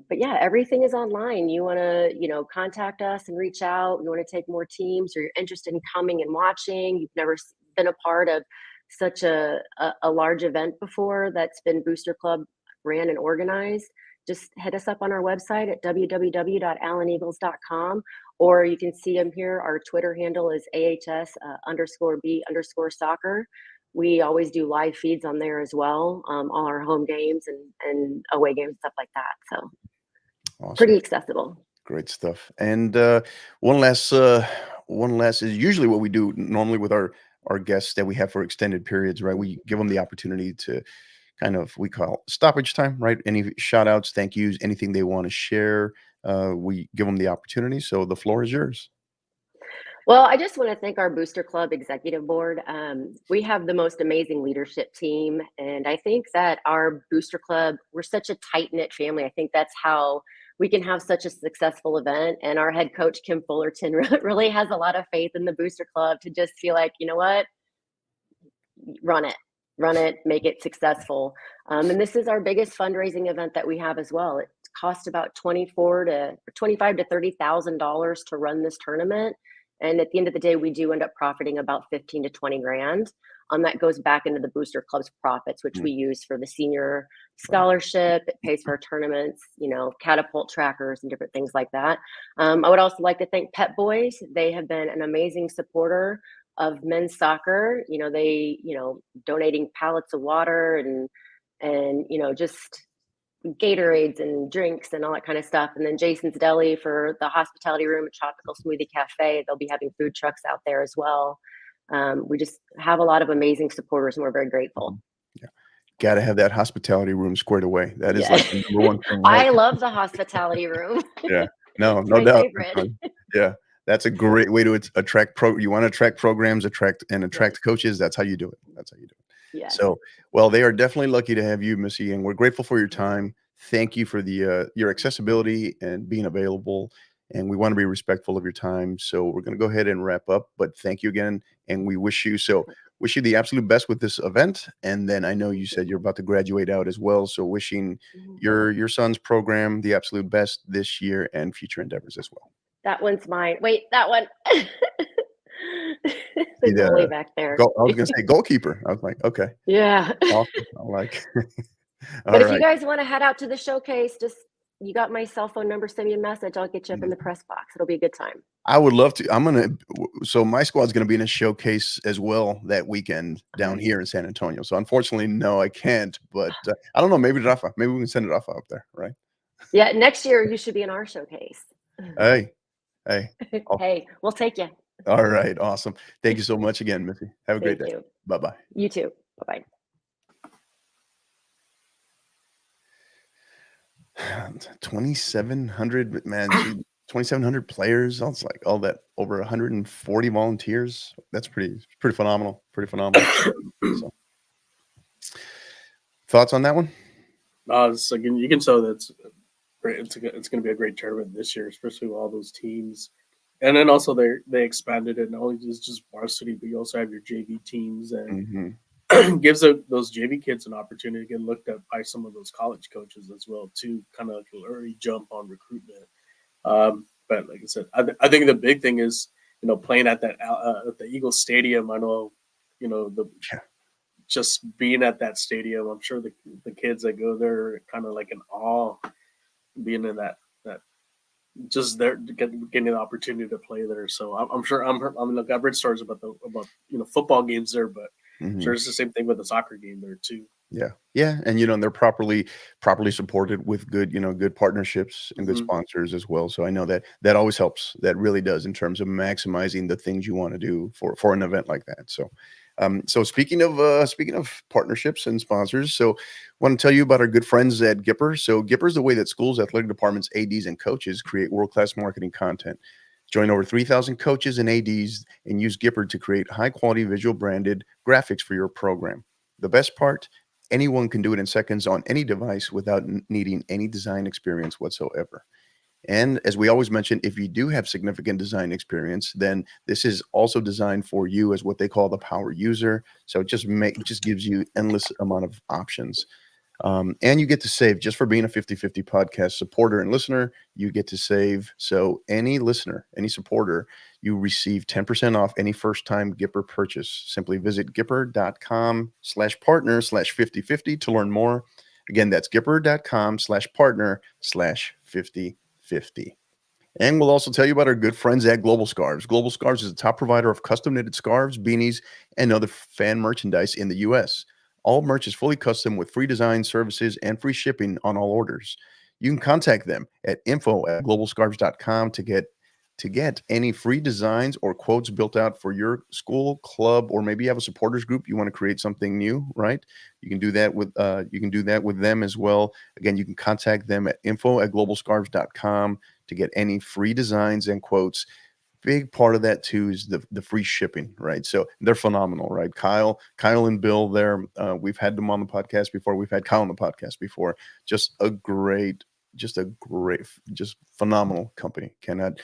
but yeah, everything is online. You want to, contact us and reach out. You want to take more teams, or you're interested in coming and watching. You've never been a part of such a large event before that's been Booster Club ran and organized, just hit us up on our website at www.alleneagles.com, or you can see them here. Our Twitter handle is AHS_B_soccer. We always do live feeds on there as well, all our home games and away games, stuff like that. So Awesome. pretty accessible. Great stuff. And one last is usually what we do normally with our guests that we have for extended periods, right? We give them the opportunity to kind of, we call stoppage time, right? Any shout outs, thank yous, anything they want to share, we give them the opportunity. So the floor is yours. Well, I just want to thank our Booster Club executive board. We have the most amazing leadership team. And I think that our Booster Club, we're such a tight knit family. I think that's how we can have such a successful event. And our head coach, Kim Fullerton, really has a lot of faith in the Booster Club to just feel like, you know what, run it, make it successful. And this is our biggest fundraising event that we have as well. It costs about $25,000 to $30,000 to run this tournament. And at the end of the day, we do end up profiting about 15 to 20 grand. That goes back into the Booster Club's profits, which we use for the senior scholarship. It pays for our tournaments, catapult trackers and different things like that. I would also like to thank Pet Boys. They have been an amazing supporter of men's soccer. They, donating pallets of water and just Gatorades and drinks and all that kind of stuff. And then Jason's Deli for the hospitality room at Tropical Smoothie Cafe. They'll be having food trucks out there as well. We just have a lot of amazing supporters and we're very grateful. Yeah. Got to have that hospitality room squared away. That is like the number one thing. Right? I love the hospitality room. Yeah, no my doubt. favorite. Yeah. That's a great way to attract you want to attract programs, attract coaches. That's how you do it. Yes. So, well, they are definitely lucky to have you, Missy, and we're grateful for your time. Thank you for the your accessibility and being available. And we want to be respectful of your time. So we're going to go ahead and wrap up. But thank you again, and we wish you the absolute best with this event. And then I know you said you're about to graduate out as well. So wishing your son's program the absolute best this year and future endeavors as well. That one's mine. Wait, that one. The goalie back there. I was going to say goalkeeper. I was like, okay. Yeah. Awesome. I like. But if you guys want to head out to the showcase, you got my cell phone number, send me a message. I'll get you up in the press box. It'll be a good time. I would love to. So my squad's going to be in a showcase as well that weekend down here in San Antonio. So unfortunately, no, I can't, but I don't know. Maybe Rafa, maybe we can send it Rafa up there. Right. Yeah. Next year you should be in our showcase. Hey, hey, we'll take you. All right. Awesome. Thank you so much again, Missy. Have a great day. Bye-bye. You too. Bye-bye. 2,700, man, 2,700 players. It's like all that, over 140 volunteers. That's pretty phenomenal. So, thoughts on that one? Again, you can tell that's great. It's going to be a great tournament this year, especially with all those teams. And then also they expanded it. Not only just varsity, but you also have your JV teams, and gives those JV kids an opportunity to get looked at by some of those college coaches as well, to kind of like an early jump on recruitment. But like I said, I think the big thing is playing at that at the Eagles Stadium. I know just being at that stadium. I'm sure the kids that go there are kind of like in awe being in that. Just there getting the opportunity to play there, so I'm sure. Look, I've read stories about football games there, but I'm sure it's the same thing with the soccer game there too. Yeah, and they're properly supported with good partnerships and good sponsors as well. So I know that always helps. That really does in terms of maximizing the things you want to do for an event like that. So. So speaking of partnerships and sponsors, so I want to tell you about our good friends at Gipper. So Gipper is the way that schools, athletic departments, ADs, and coaches create world-class marketing content. Join over 3,000 coaches and ADs and use Gipper to create high-quality visual branded graphics for your program. The best part, anyone can do it in seconds on any device without needing any design experience whatsoever. And as we always mention, if you do have significant design experience, then this is also designed for you as what they call the power user. So it just gives you endless amount of options. And you get to save just for being a 50/50 podcast supporter and listener. You get to save. So any listener, any supporter, you receive 10% off any first-time Gipper purchase. Simply visit gipper.com/partner/5050 to learn more. Again, that's gipper.com/partner/5050. And we'll also tell you about our good friends at Global Scarves. Global Scarves is a top provider of custom knitted scarves, beanies, and other fan merchandise in the U.S. All merch is fully custom with free design services and free shipping on all orders. You can contact them at info@globalscarves.com to get any free designs or quotes built out for your school, club, or maybe you have a supporters group. You want to create something new, right? You can do that with them as well. Again, you can contact them at info@globalscarves.com to get any free designs and quotes. Big part of that too is the free shipping, right? So they're phenomenal, right? Kyle and Bill there. We've had them on the podcast before. We've had Kyle on the podcast before. Just phenomenal company. Cannot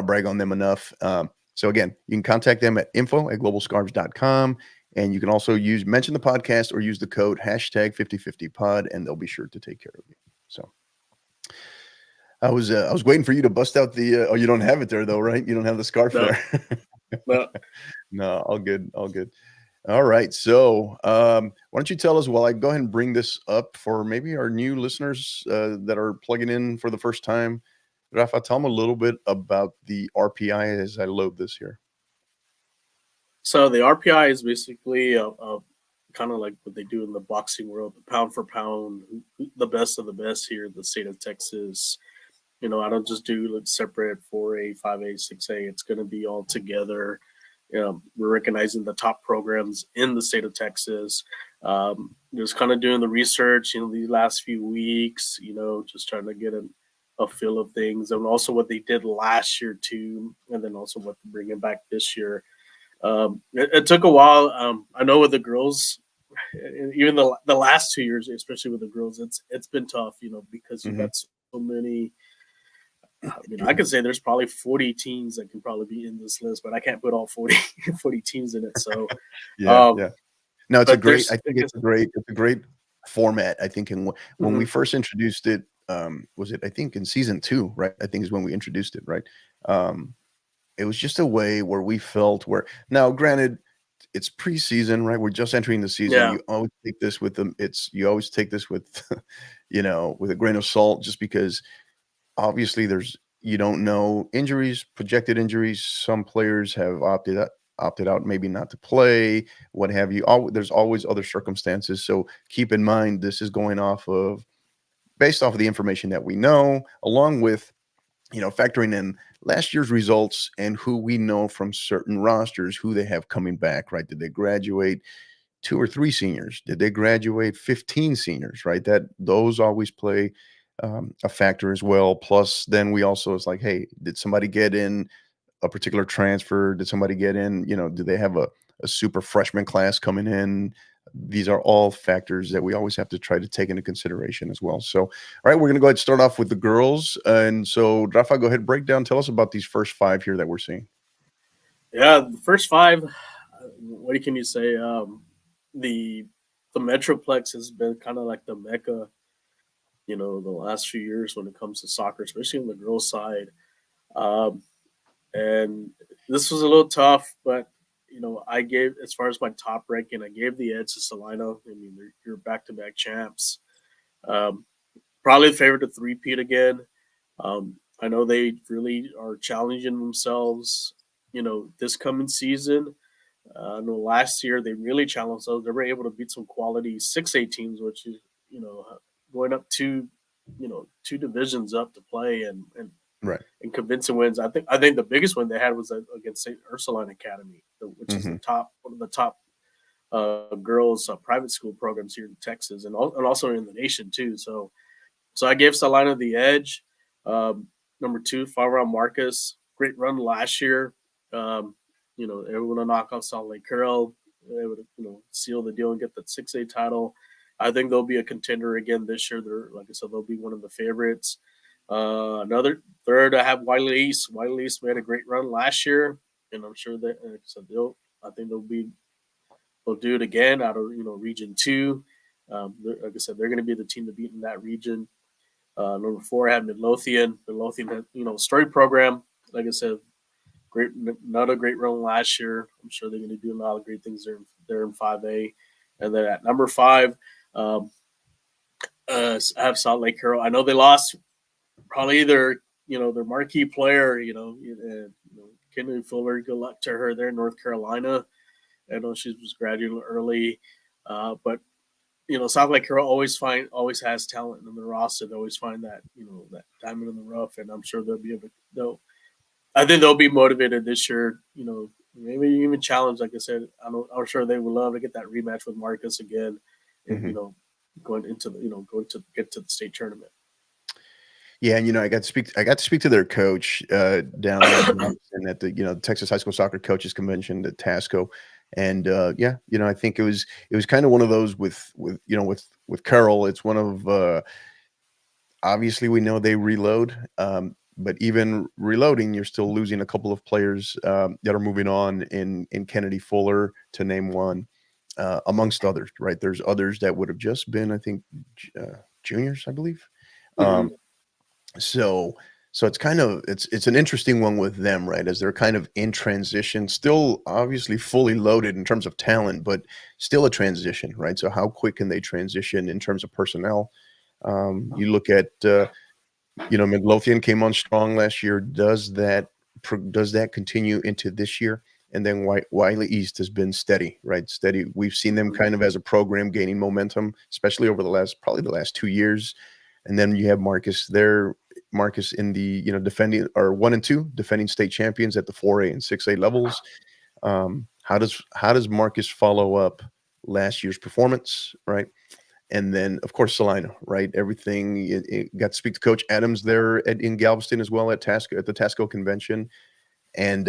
brag on them enough. So again, you can contact them at info@globalscarves.com. And you can also mention the podcast or use the code #5050pod, and they'll be sure to take care of you. So I was waiting for you to bust out the. You don't have it there though, right? You don't have the scarf No. there. No. No, all good, all good. All right, so why don't you tell us? While I go ahead and bring this up for maybe our new listeners that are plugging in for the first time, Rafa, tell them a little bit about the RPI as I load this here. So the RPI is basically a kind of like what they do in the boxing world, pound for pound, the best of the best here in the state of Texas. I don't just do separate 4A, 5A, 6A. It's going to be all together. We're recognizing the top programs in the state of Texas. Just kind of doing the research, these last few weeks, just trying to get a feel of things, and also what they did last year too, and then also what they're bringing back this year. It took a while. I know with the girls, even the last 2 years, especially with the girls, it's been tough, because you've got so many. I could say there's probably 40 teams that can probably be in this list, but I can't put all 40 teams in it. So yeah. No, it's but I think it's a great format. I think when we first introduced it, was it, I think in season 2, right? I think is when we introduced it, right? It was just a way where we felt now granted, it's preseason, right? We're just entering the season. Yeah. You always take this with you always take this with, with a grain of salt, just because obviously you don't know projected injuries. Some players have opted out, maybe not to play, what have you. There's always other circumstances. So keep in mind, this is going based off of the information that we know, along with, factoring in last year's results and who we know from certain rosters, who they have coming back, right? Did they graduate 2 or 3 seniors? Did they graduate 15 seniors, right? Those always play a factor as well. Plus, then we also, it's like, hey, did somebody get in a particular transfer? Did somebody get in, do they have a super freshman class coming in? These are all factors that we always have to try to take into consideration as well. So, all right, we're going to go ahead and start off with the girls. And so, Rafa, go ahead, break down, tell us about these first 5 here that we're seeing. Yeah, the first 5, what can you say? The Metroplex has been kind of like the mecca, the last few years when it comes to soccer, especially on the girls' side. And this was a little tough, but I gave, as far as my top ranking, I gave the edge to Salina. I mean, you're back-to-back champs. Probably the favorite to three-peat again. I know they really are challenging themselves, this coming season. I know last year they really challenged themselves. They were able to beat some quality 6A teams, which is, going up two divisions up to play and Right. and convincing wins. I think the biggest win they had was against St. Ursuline Academy, which is one of the top girls private school programs here in Texas and also in the nation too. So I gave Salina the edge. Number 2, Farron Marcus, great run last year. Able to knock off Salt Lake Carroll, able to seal the deal and get the 6A title. I think they'll be a contender again this year. Like I said, they'll be one of the favorites. Another third, I have Wiley East. Wiley East made a great run last year, and I'm sure that I think they'll do it again out of Region 2. Like I said, they're going to be the team to beat in that region. Number 4, I had Midlothian. Midlothian had, storied program. Like I said, another great run last year. I'm sure they're going to do a lot of great things there in 5A. And then at number 5, I have Salt Lake Carroll. I know they lost probably their marquee player, Kimberly Fuller. Good luck to her there in North Carolina. I know she was graduating early, but South Lake Carroll always has talent in the roster. They always find that that diamond in the rough, and I'm sure I think they'll be motivated this year. Maybe even challenged. Like I said, I'm sure they would love to get that rematch with Marcus again, and going to get to the state tournament. Yeah, and I got to speak to their coach down there at the Texas High School Soccer Coaches Convention at Tasco, and I think it was kind of one of those with Carroll. It's one of obviously we know they reload, but even reloading, you're still losing a couple of players that are moving on in Kennedy Fuller, to name one, amongst others. Right, there's others that would have just been, I think, juniors, I believe. So it's kind of it's an interesting one with them, right? As they're kind of in transition, still obviously fully loaded in terms of talent, but still a transition, right? So how quick can they transition in terms of personnel? You look at Midlothian came on strong last year. Does that continue into this year? And then Wiley East has been steady, right? Steady. We've seen them kind of as a program gaining momentum, especially over the last 2 years. And then you have Marcus in the defending, or 1 and 2 defending state champions at the 4A and 6A levels. How does Marcus follow up last year's performance, right? And then of course Salina, right? Everything. It got to speak to Coach Adams there in Galveston as well at the Tasco convention. And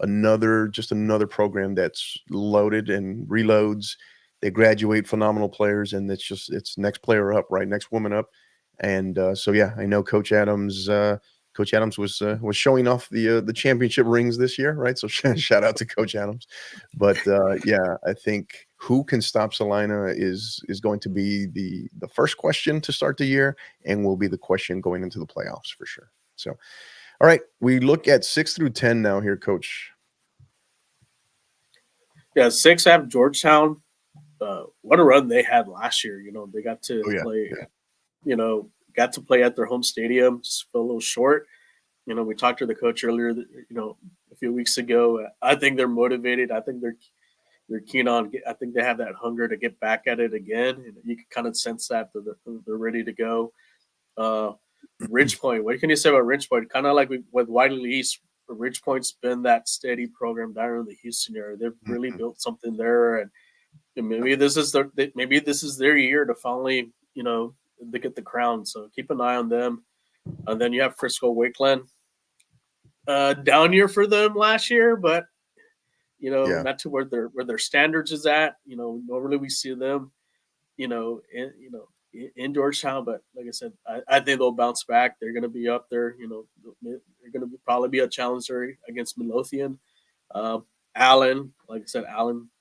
another program that's loaded and reloads. They graduate phenomenal players, and it's next player up, right? Next woman up. And I know Coach Adams. Coach Adams was showing off the championship rings this year, right? So shout out to Coach Adams. But I think who can stop Salina is going to be the first question to start the year, and will be the question going into the playoffs for sure. So, all right, we look at 6 through 10 now here, Coach. Yeah, 6 have Georgetown. What a run they had last year. They got to play. Yeah. Got to play at their home stadium, just fell a little short. We talked to the coach earlier, a few weeks ago. I think they're motivated. I think they're keen on. I think they have that hunger to get back at it again. And you can kind of sense that they're ready to go. Ridgepoint. What can you say about Ridgepoint? Kind of like with Wiley East, Ridgepoint's been that steady program down in the Houston area. They've really built something there, and maybe this is their year to finally, to get the crown. So keep an eye on them. And then you have Frisco Wakeland. Down year for them last year, but not to where their standards is at. Normally we see them, in Georgetown, but like I said, I think they'll bounce back. They're going to be up there. They're going to probably be a challenger against Midlothian. Allen, like I said,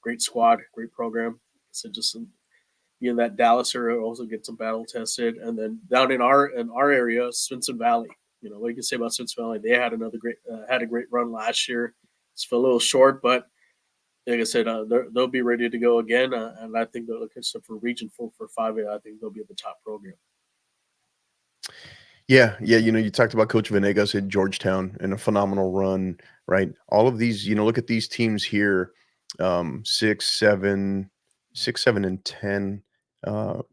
great squad, great program. So just in that Dallas area, also get some battle tested. And then down in our area, Swinson Valley. What you can say about Swinson Valley? They had a great run last year. It's a little short, but like I said, they'll be ready to go again. And I think they're looking for Region 4 for 5A. I think they'll be at the top program. Yeah. You talked about Coach Venegas at Georgetown and a phenomenal run, right? All of these, look at these teams here, 6, 7, and 10.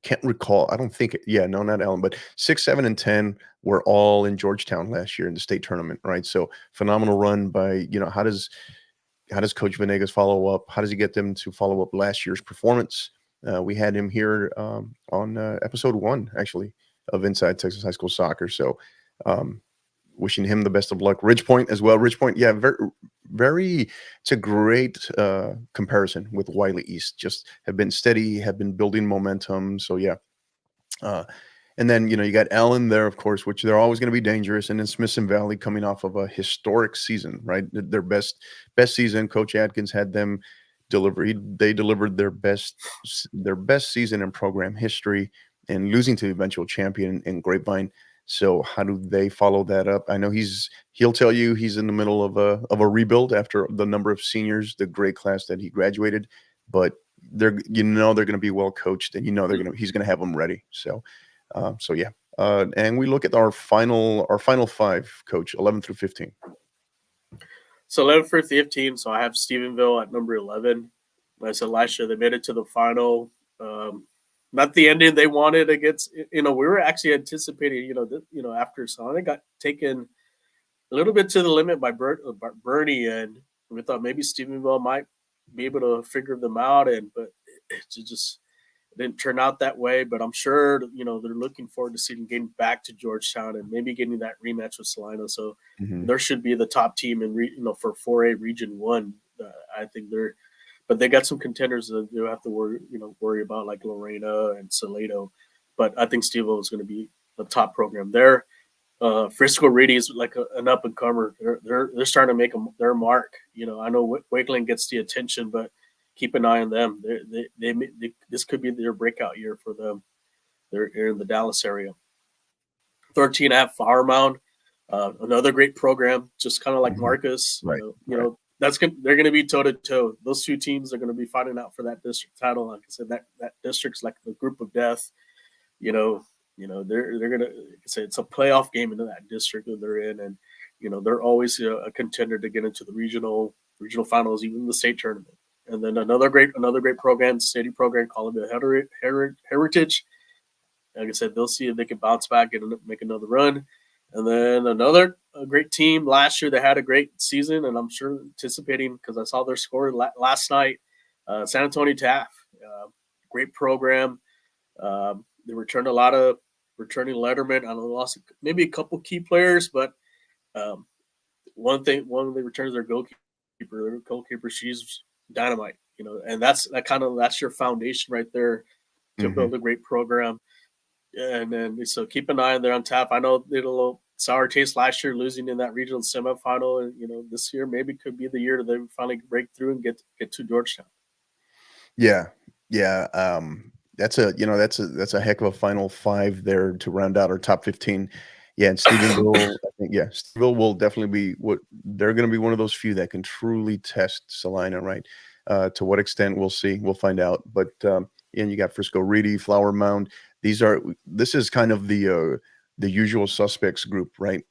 Can't recall. I don't think. Yeah, no, not Allen, but 6, 7, and 10 were all in Georgetown last year in the state tournament, right? So phenomenal run by how does Coach Venegas follow up? How does he get them to follow up last year's performance? We had him here on episode 1, actually, of Inside Texas High School Soccer. So wishing him the best of luck. Ridgepoint as well. Ridgepoint, yeah, very. It's a great comparison with Wiley East. Just have been steady, have been building momentum. So yeah. And then, you got Allen there, of course, which they're always going to be dangerous. And then Smithson Valley coming off of a historic season, right? Their best season. Coach Adkins had them they delivered their best season in program history and losing to the eventual champion in Grapevine. So how do they follow that up? I know he'll tell you he's in the middle of a rebuild after the number of seniors, the great class that he graduated, but they're going to be well coached, and he's going to have them ready. So yeah. And we look at our final five, Coach, 11 through 15. So 11 through 15. So I have Stephenville at number 11. Like I said last year, they made it to the final. Not the ending they wanted against. We were actually anticipating. After Sonic got taken a little bit to the limit by Bernie, and we thought maybe Stephenville might be able to figure them out, but it just didn't turn out that way. But I'm sure they're looking forward to seeing getting back to Georgetown and maybe getting that rematch with Salina. So there should be the top team in for 4A Region 1. I think but they got some contenders that they'll have to worry about, like Lorena and Salado. But I think Steve-O is going to be the top program there. Frisco Reedy is like an up and comer. They're starting to make their mark. I know Wakeland gets the attention, but keep an eye on them. This could be their breakout year for them. They're in the Dallas area. 13, I have Flower Mound, another great program, just kind of like Marcus. Right. They're going to be toe to toe. Those two teams are going to be fighting out for that district title. Like I said, that district's like the group of death. They're going to say it's a playoff game into that district that they're in, and they're always a contender to get into the regional finals, even the state tournament. And then another great program, city program, Columbia Heritage. Like I said, they'll see if they can bounce back and make another run. And then another great team last year that had a great season, and I'm sure anticipating because I saw their score last night. San Antonio Taft, great program. They returned a lot of returning letterman. I lost maybe a couple key players, but one of the returns their goalkeeper. Their goalkeeper, she's dynamite, and that's your foundation right there to build a great program. And then so keep an eye on there on tap. I know they had a little sour taste last year losing in that regional semifinal, and this year maybe could be the year that they finally break through and get to Georgetown. Yeah. That's a heck of a final five there to round out our top 15. Yeah, and Stephenville, I think, Stephenville will definitely be they're going to be one of those few that can truly test Salina, right? To what extent, we'll see. We'll find out. But and you got Frisco Reedy, Flower Mound. This is kind of the usual suspects group, right?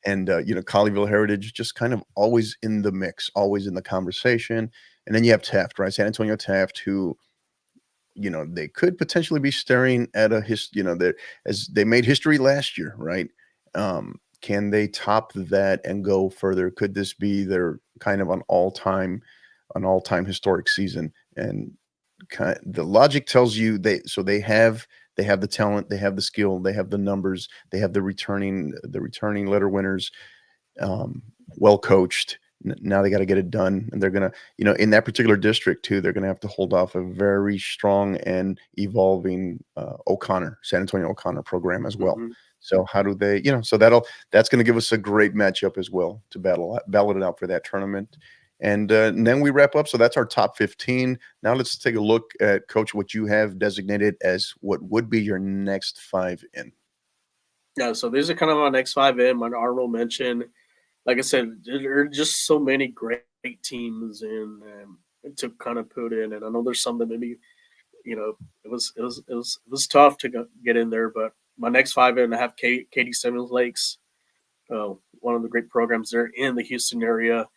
And Colleyville Heritage just kind of always in the mix, always in the conversation. And then you have Taft, right? San Antonio Taft, who they could potentially be staring at as they made history last year, right? Can they top that and go further? Could this be their kind of an all-time historic season? And the logic tells you they have the talent, they have the skill, they have the numbers, they have the returning letter winners, well coached. Now they got to get it done, and they're gonna, in that particular district too, they're gonna have to hold off a very strong and evolving San Antonio O'Connor program as well. So how do they, so that's gonna give us a great matchup as well to battle it out for that tournament. And then we wrap up. So that's our top 15. Now let's take a look at, Coach, what you have designated as what would be your next 5 in. Yeah, so these are kind of my next 5 in. My honorable mention. Like I said, there are just so many great teams to kind of put in, and I know there's some that maybe, it was tough to get in there. But my next 5 in, I have Katy Simmons Lakes, one of the great programs there in the Houston area.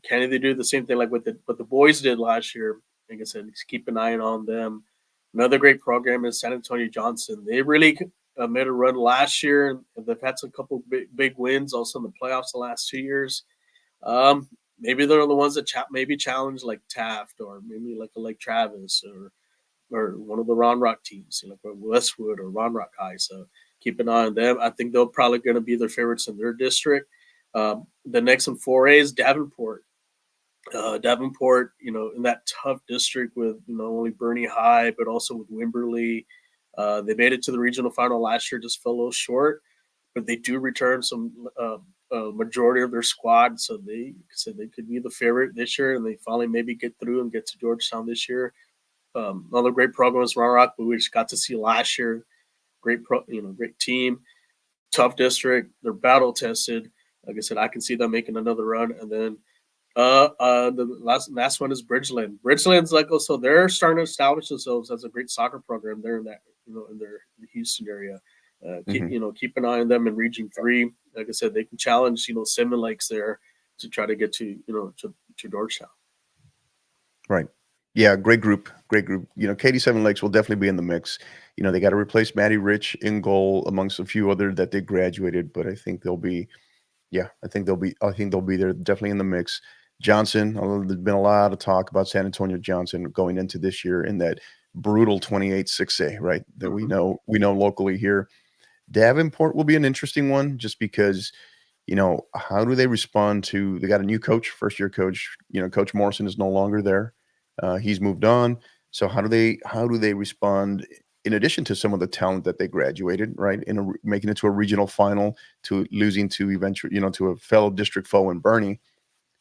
Can they do the same thing like what the boys did last year? Like I said, just keep an eye on them. Another great program is San Antonio Johnson. They really made a run last year, and they've had some couple big wins also in the playoffs the last 2 years. Maybe they're the ones that maybe challenge like Taft, or maybe like a Lake Travis, or one of the Ron Rock teams, like Westwood or Ron Rock High. So keep an eye on them. I think they're probably going to be their favorites in their district. The next in 4A is Davenport. Davenport, in that tough district with only Bernie High, but also with Wimberley. They made it to the regional final last year, just fell a little short, but they do return some majority of their squad, so they said they could be the favorite this year, and they finally maybe get through and get to Georgetown this year. Another great program is Round Rock, we just got to see last year. Great great team, tough district. They're battle tested. Like I said, I can see them making another run, and then the last one is Bridgeland. Bridgeland's like also they're starting to establish themselves as a great soccer program. They're in that in the Houston area. Keep an eye on them in Region 3. Like I said, they can challenge Seven Lakes there to try to get to to Georgetown. Right. Yeah, great group. Katy Seven Lakes will definitely be in the mix. They got to replace Matty Rich in goal amongst a few other that they graduated, but I think they'll be there definitely in the mix. Johnson, although there's been a lot of talk about San Antonio Johnson going into this year in that brutal 28-6A, right? That we know locally here. Davenport will be an interesting one just because, how do they respond to, they got a new coach, first year coach, Coach Morrison is no longer there. He's moved on. So how do they respond in addition to some of the talent that they graduated, right? Making it to a regional final, to losing to eventually, to a fellow district foe in Bernie.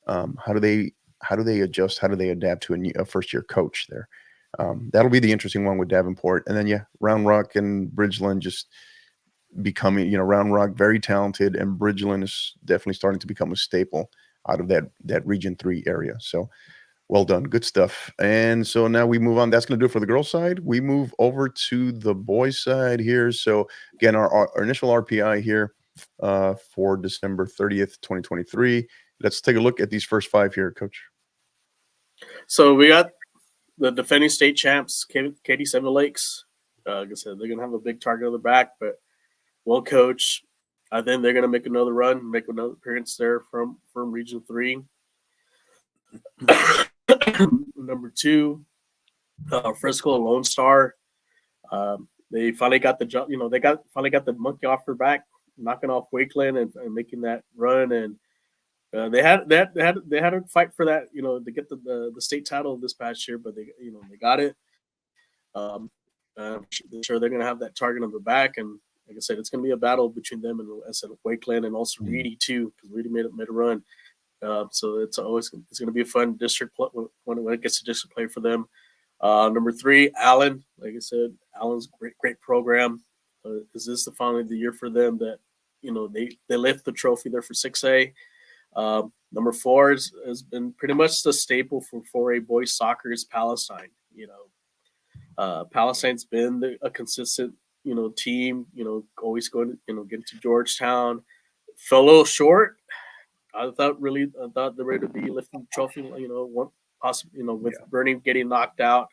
How do they adjust? How do they adapt to a first year coach there? That'll be the interesting one with Davenport. And then, Round Rock and Bridgeland just becoming, Round Rock very talented, and Bridgeland is definitely starting to become a staple out of that Region 3 area. So well done. Good stuff. And so now we move on. That's going to do it for the girls' side. We move over to the boys' side here. So again, our initial RPI here for December 30th, 2023. Let's take a look at these first 5 here, Coach. So we got the defending state champs, Katy Seven Lakes. Like I said, they're going to have a big target on their back, but well coached. I think they're going to make another run, make another appearance there from Region 3. Number 2, Frisco Lone Star. They finally got the job. They finally got the monkey off their back, knocking off Wakeland and making that run. And they had to fight for that, to get the state title this past year, but they got it. I'm sure they're going to have that target on their back, and like I said, it's going to be a battle between them and Wakeland, and also Reedy too, because Reedy made a run. So it's going to be a fun district when it gets to district play for them. Number 3, Allen. Like I said, Allen's great program. Is this finally the year for them that they lift the trophy there for 6A? Number 4 has been pretty much the staple for 4A boys soccer is Palestine. Palestine's been a consistent team. Always going to get to Georgetown. Fell a little short. I thought they were to be lifting the trophy. One possibly with Bernie getting knocked out,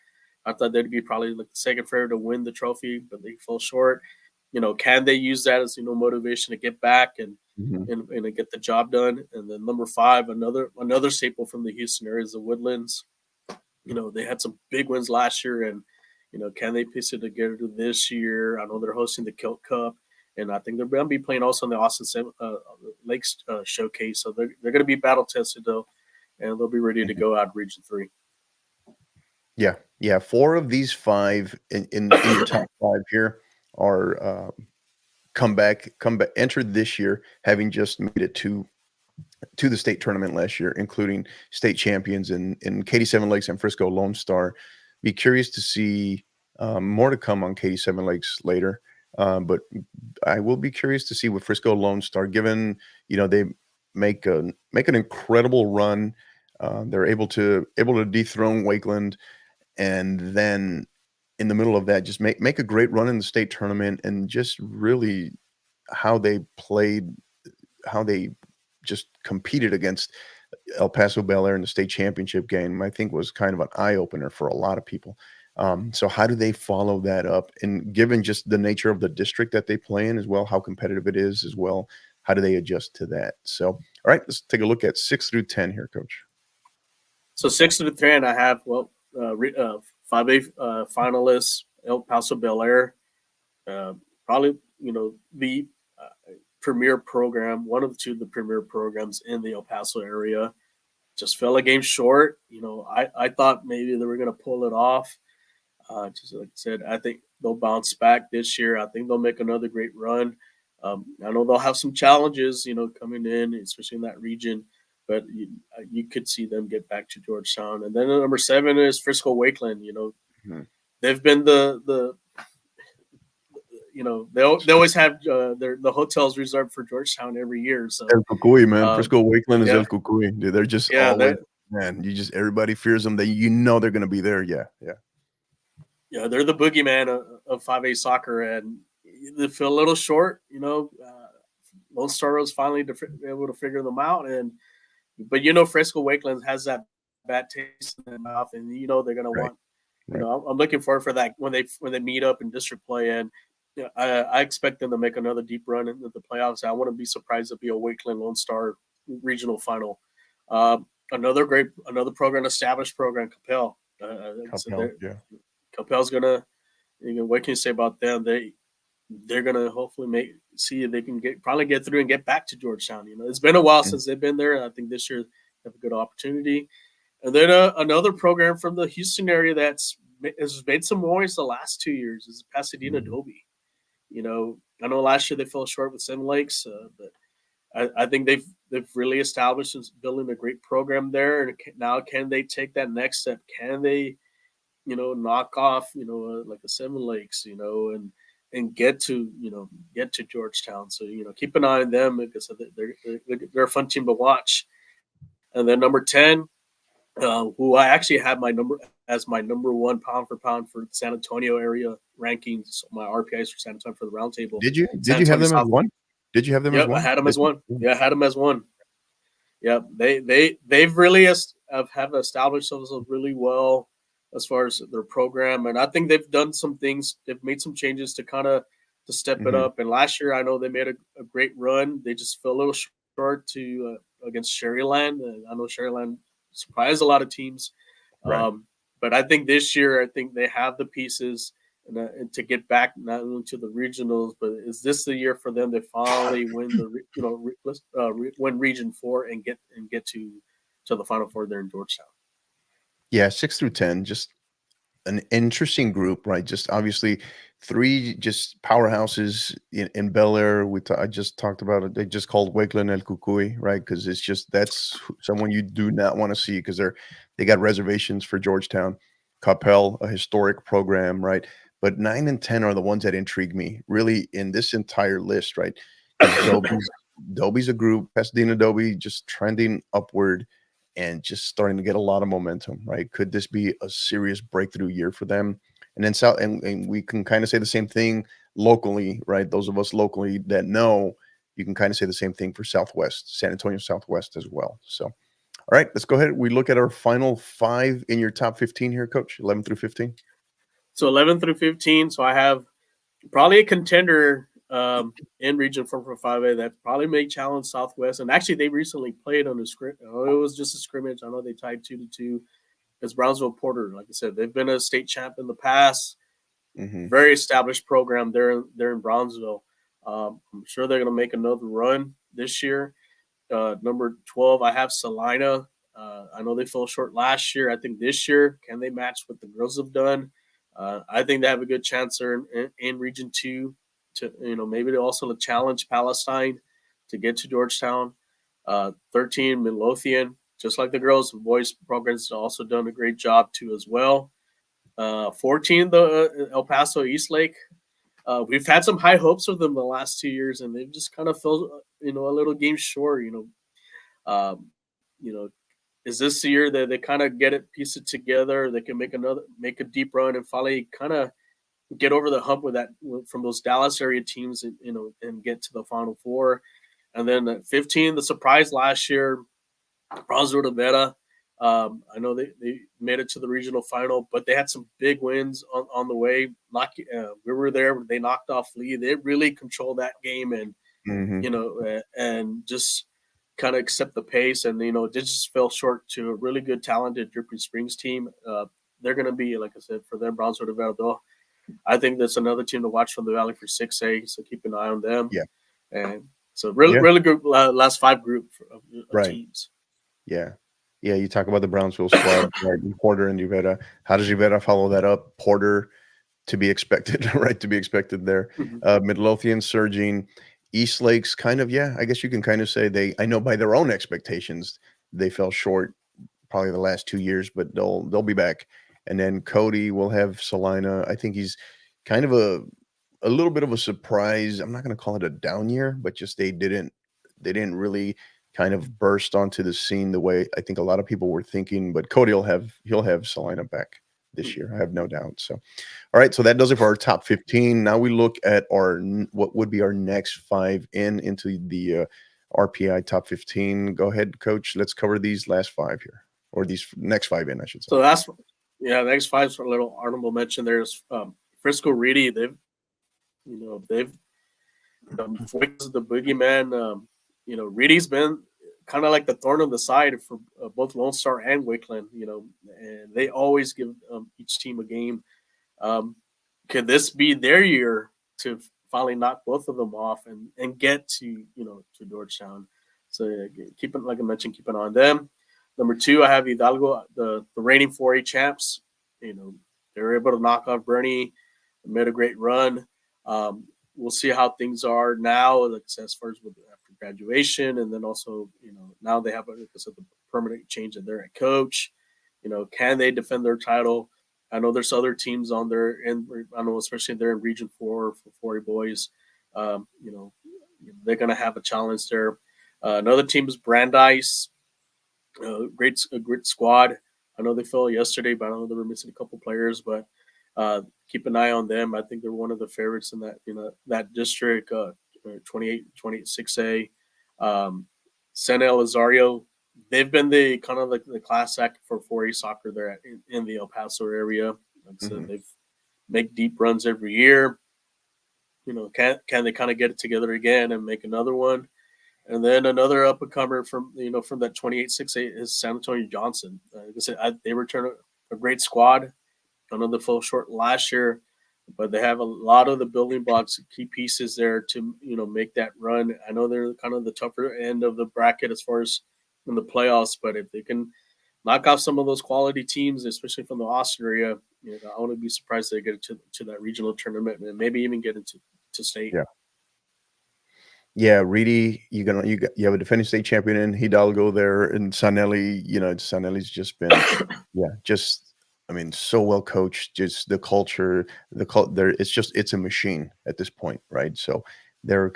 I thought they'd be probably like the second favorite to win the trophy, but they fell short. Can they use that as motivation to get back and get the job done? And then number 5, another staple from the Houston area is the Woodlands. They had some big wins last year, and can they piece it together this year? I know they're hosting the Kilt Cup, and I think they're going to be playing also in the Austin Lakes showcase. So they're going to be battle tested though, and they'll be ready to go out of Region 3. Yeah. 4 of these 5 in your top 5 here are come back entered this year, having just made it to the state tournament last year, including state champions in Katy Seven Lakes and Frisco Lone Star. Be curious to see more to come on Katy Seven Lakes later, but I will be curious to see with Frisco Lone Star, given they make an incredible run. They're able to dethrone Wakeland, and then in the middle of that, just make a great run in the state tournament, and just really how they just competed against El Paso Bel Air in the state championship game, I think was kind of an eye opener for a lot of people. So how do they follow that up? And given just the nature of the district that they play in as well, how competitive it is as well, how do they adjust to that? So, all right, let's take a look at 6 through 10 here, Coach. So 6 through 10, I have 5A finalists, El Paso Bel Air, probably the premier program, one of the premier programs in the El Paso area. Just fell a game short. I thought maybe they were going to pull it off. Just like I said, I think they'll bounce back this year. I think they'll make another great run. I know they'll have some challenges, coming in, especially in that region, but you could see them get back to Georgetown. And then number 7 is Frisco Wakeland. Mhm. They've been they always have the hotels reserved for Georgetown every year. So El Cucuy, man. um, Frisco Wakeland is yeah, El Cucuy. Dude, they're just yeah, always, man. Everybody fears them. They're going to be there. Yeah, yeah. they're the boogeyman of 5A soccer, and they feel a little short. Lone Star was finally able to figure them out, but Frisco Wakeland has that bad taste in their mouth, and they're gonna Right, want. right. I'm looking forward for that when they meet up in district play, and I expect them to make another deep run into the playoffs. I wouldn't be surprised to be a Wakeland Lone Star regional final. Another program, established program, Capel. Capel, yeah. Capel's gonna. What can you say about them? They're gonna hopefully see if they can probably get through and get back to Georgetown. It's been a while since they've been there, and I think this year they have a good opportunity. And then another program from the Houston area has made some noise the last 2 years is Pasadena Dobie. I know last year they fell short with Seven Lakes, but I think they've really established and building a great program there. And now, can they take that next step? Can they, knock off, like a Seven Lakes, and get to Georgetown? So keep an eye on them, because they're a fun team to watch. And then number 10, who I actually had my number 1 pound for pound for San Antonio area rankings, my RPIs for San Antonio for the roundtable. Did you have them as 1? Did you have them as 1? I had them as 1. Yeah, I had them as 1. Yeah, they've really have established themselves really well as far as their program, and I think they've done some things. They've made some changes to step it up. And last year, I know they made a great run. They just fell a little short against Sherryland. I know Sherryland surprised a lot of teams, Right. but I think this year, they have the pieces and to get back not only to the regionals, but is this the year for them to finally win win Region 4 and get to the Final Four there in Georgetown? Yeah, 6 through 10, just an interesting group, right? Just obviously 3 just powerhouses in Bel Air. I just talked about it. They just called Wakeland El Cucuy, right? Because that's someone you do not want to see, because they got reservations for Georgetown. Capel, a historic program, right? But 9 and 10 are the ones that intrigue me really in this entire list, right? Because Dobie's a group, Pasadena Dobie just trending upward and just starting to get a lot of momentum, right? Could this be a serious breakthrough year for them? And then and we can kind of say the same thing locally, right? Those of us locally that know, you can kind of say the same thing for Southwest, San Antonio Southwest as well. So, all right, let's go ahead. We look at our final 5 in your top 15 here, Coach, 11 through 15. So 11 through 15. So I have probably a contender in Region 4 for 5A that probably may challenge Southwest. And actually, they recently played on a scrimmage. It was just a scrimmage. I know they tied 2-2. It's Brownsville Porter. Like I said, they've been a state champ in the past. Very established program there in Brownsville. I'm sure they're going to make another run this year. Number 12, I have Salina. I know they fell short last year. I think this year, can they match what the girls have done? I think they have a good chance there in Region 2 to, maybe to also challenge Palestine to get to Georgetown. 13, Midlothian, just like the girls, the boys programs also done a great job too as well. 14, the El Paso Eastlake. We've had some high hopes of them the last 2 years, and they've just kind of fell, a little game short. Is this the year that they kind of get it, piece it together? They can make a deep run and finally kind of get over the hump with that from those Dallas area teams, and get to the Final Four. And then at 15, the surprise last year, Brownsville Nevada. I know they made it to the regional final, but they had some big wins on the way. We were there. They knocked off Lee. They really controlled that game, and and just kind of accept the pace. And they just fell short to a really good, talented Dripping Springs team. They're going to be, like I said, for them, Brownsville Nevada. I think that's another team to watch from the Valley for 6A. So keep an eye on them. Yeah, and so really good last 5 group of right. teams. Yeah. You talk about the Brownsville squad, right? Porter and Uvetta. How does Uvetta follow that up? Porter, to be expected, right? To be expected there. Midlothian surging. East Lake's kind of, yeah, I guess you can kind of say I know by their own expectations, they fell short probably the last 2 years, but they'll be back. And then Cody will have Salina. I think he's kind of a little bit of a surprise. I'm not going to call it a down year, but just they didn't really kind of burst onto the scene the way I think a lot of people were thinking. But Cody he'll have Salina back this year. I have no doubt. So, all right. So that does it for our top 15. Now we look at what would be our next 5 into the RPI top 15. Go ahead, Coach. Let's cover these last 5 here, or these next 5 I should say. So that's the next 5's for a little honorable mention. There's Frisco Reedy. They've the boogeyman. Reedy's been kind of like the thorn on the side for both Lone Star and Wickland. And they always give each team a game. Could this be their year to finally knock both of them off and get to Georgetown? So like I mentioned, keep an eye on them. Number 2, I have Hidalgo, the reigning 4A champs. They were able to knock off Bernie, made a great run. We'll see how things are now, like as far as after graduation, and then also now they have, like I said, the permanent change in their head coach. Can they defend their title? I know there's other teams on there, and I know especially they're in Region 4 for 4A boys. They're going to have a challenge there. Another team is Brandeis. Great squad. I know they fell yesterday, but I know they were missing a couple players. But keep an eye on them. I think they're one of the favorites in that district. 28 6A. San Elizario. They've been the kind of like the class act for 4A soccer there in the El Paso area. Like I said, they've make deep runs every year. Can they kind of get it together again and make another one? And then another up and comer from that 28 6A is San Antonio Johnson. Like I said, they return a great squad. I know they fell short last year, but they have a lot of the building blocks, key pieces there to make that run. I know they're kind of the tougher end of the bracket as far as in the playoffs, but if they can knock off some of those quality teams, especially from the Austin area, I wouldn't be surprised they get to that regional tournament and maybe even get into state. Yeah. Yeah, Reedy, you have a defending state champion in Hidalgo there, and Sanelli. Sanelli's just been, so well coached. Just the culture, it's a machine at this point, right? So they're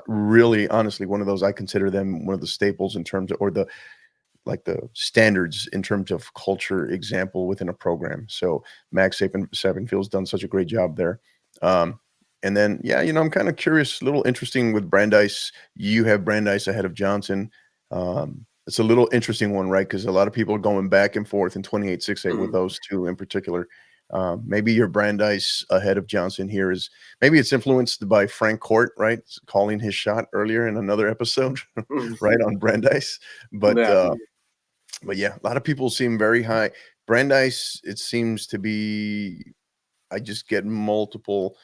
really honestly one of those. I consider them one of the staples in terms of, or the standards in terms of culture example within a program. So Max Sabanfield's done such a great job there. And then, I'm kind of curious, a little interesting with Brandeis. You have Brandeis ahead of Johnson. It's a little interesting one, right? Because a lot of people are going back and forth in 28 6A with those two in particular. Maybe your Brandeis ahead of Johnson here maybe it's influenced by Frank Court, right? Calling his shot earlier in another episode, right, on Brandeis. But yeah, a lot of people seem very high. Brandeis, it seems to be, I just get multiple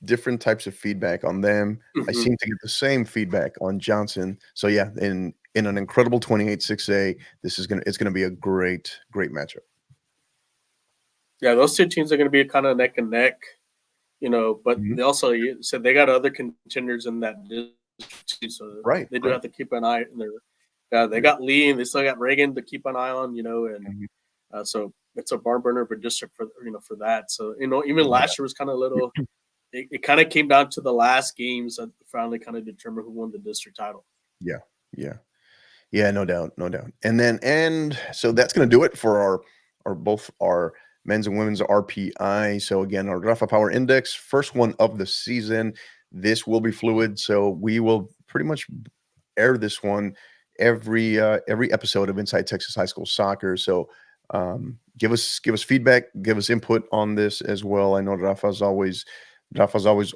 different types of feedback on them. I seem to get the same feedback on Johnson. So yeah, in an incredible 28 6A, it's gonna be a great matchup. Yeah, those two teams are gonna be kind of neck and neck, but they also said they got other contenders in that district too, so they do have to keep an eye in there. They got Lee and they still got Reagan to keep an eye on, and so it's a barn burner of a district for that. So even last year was kind of little. It kind of came down to the last games that finally kind of determined who won the district title. Yeah, no doubt. And so that's going to do it for both our men's and women's RPI. So again, our Rafa Power Index, first one of the season. This will be fluid, so we will pretty much air this one every episode of Inside Texas High School Soccer. So give us feedback, give us input on this as well. I know Rafa's always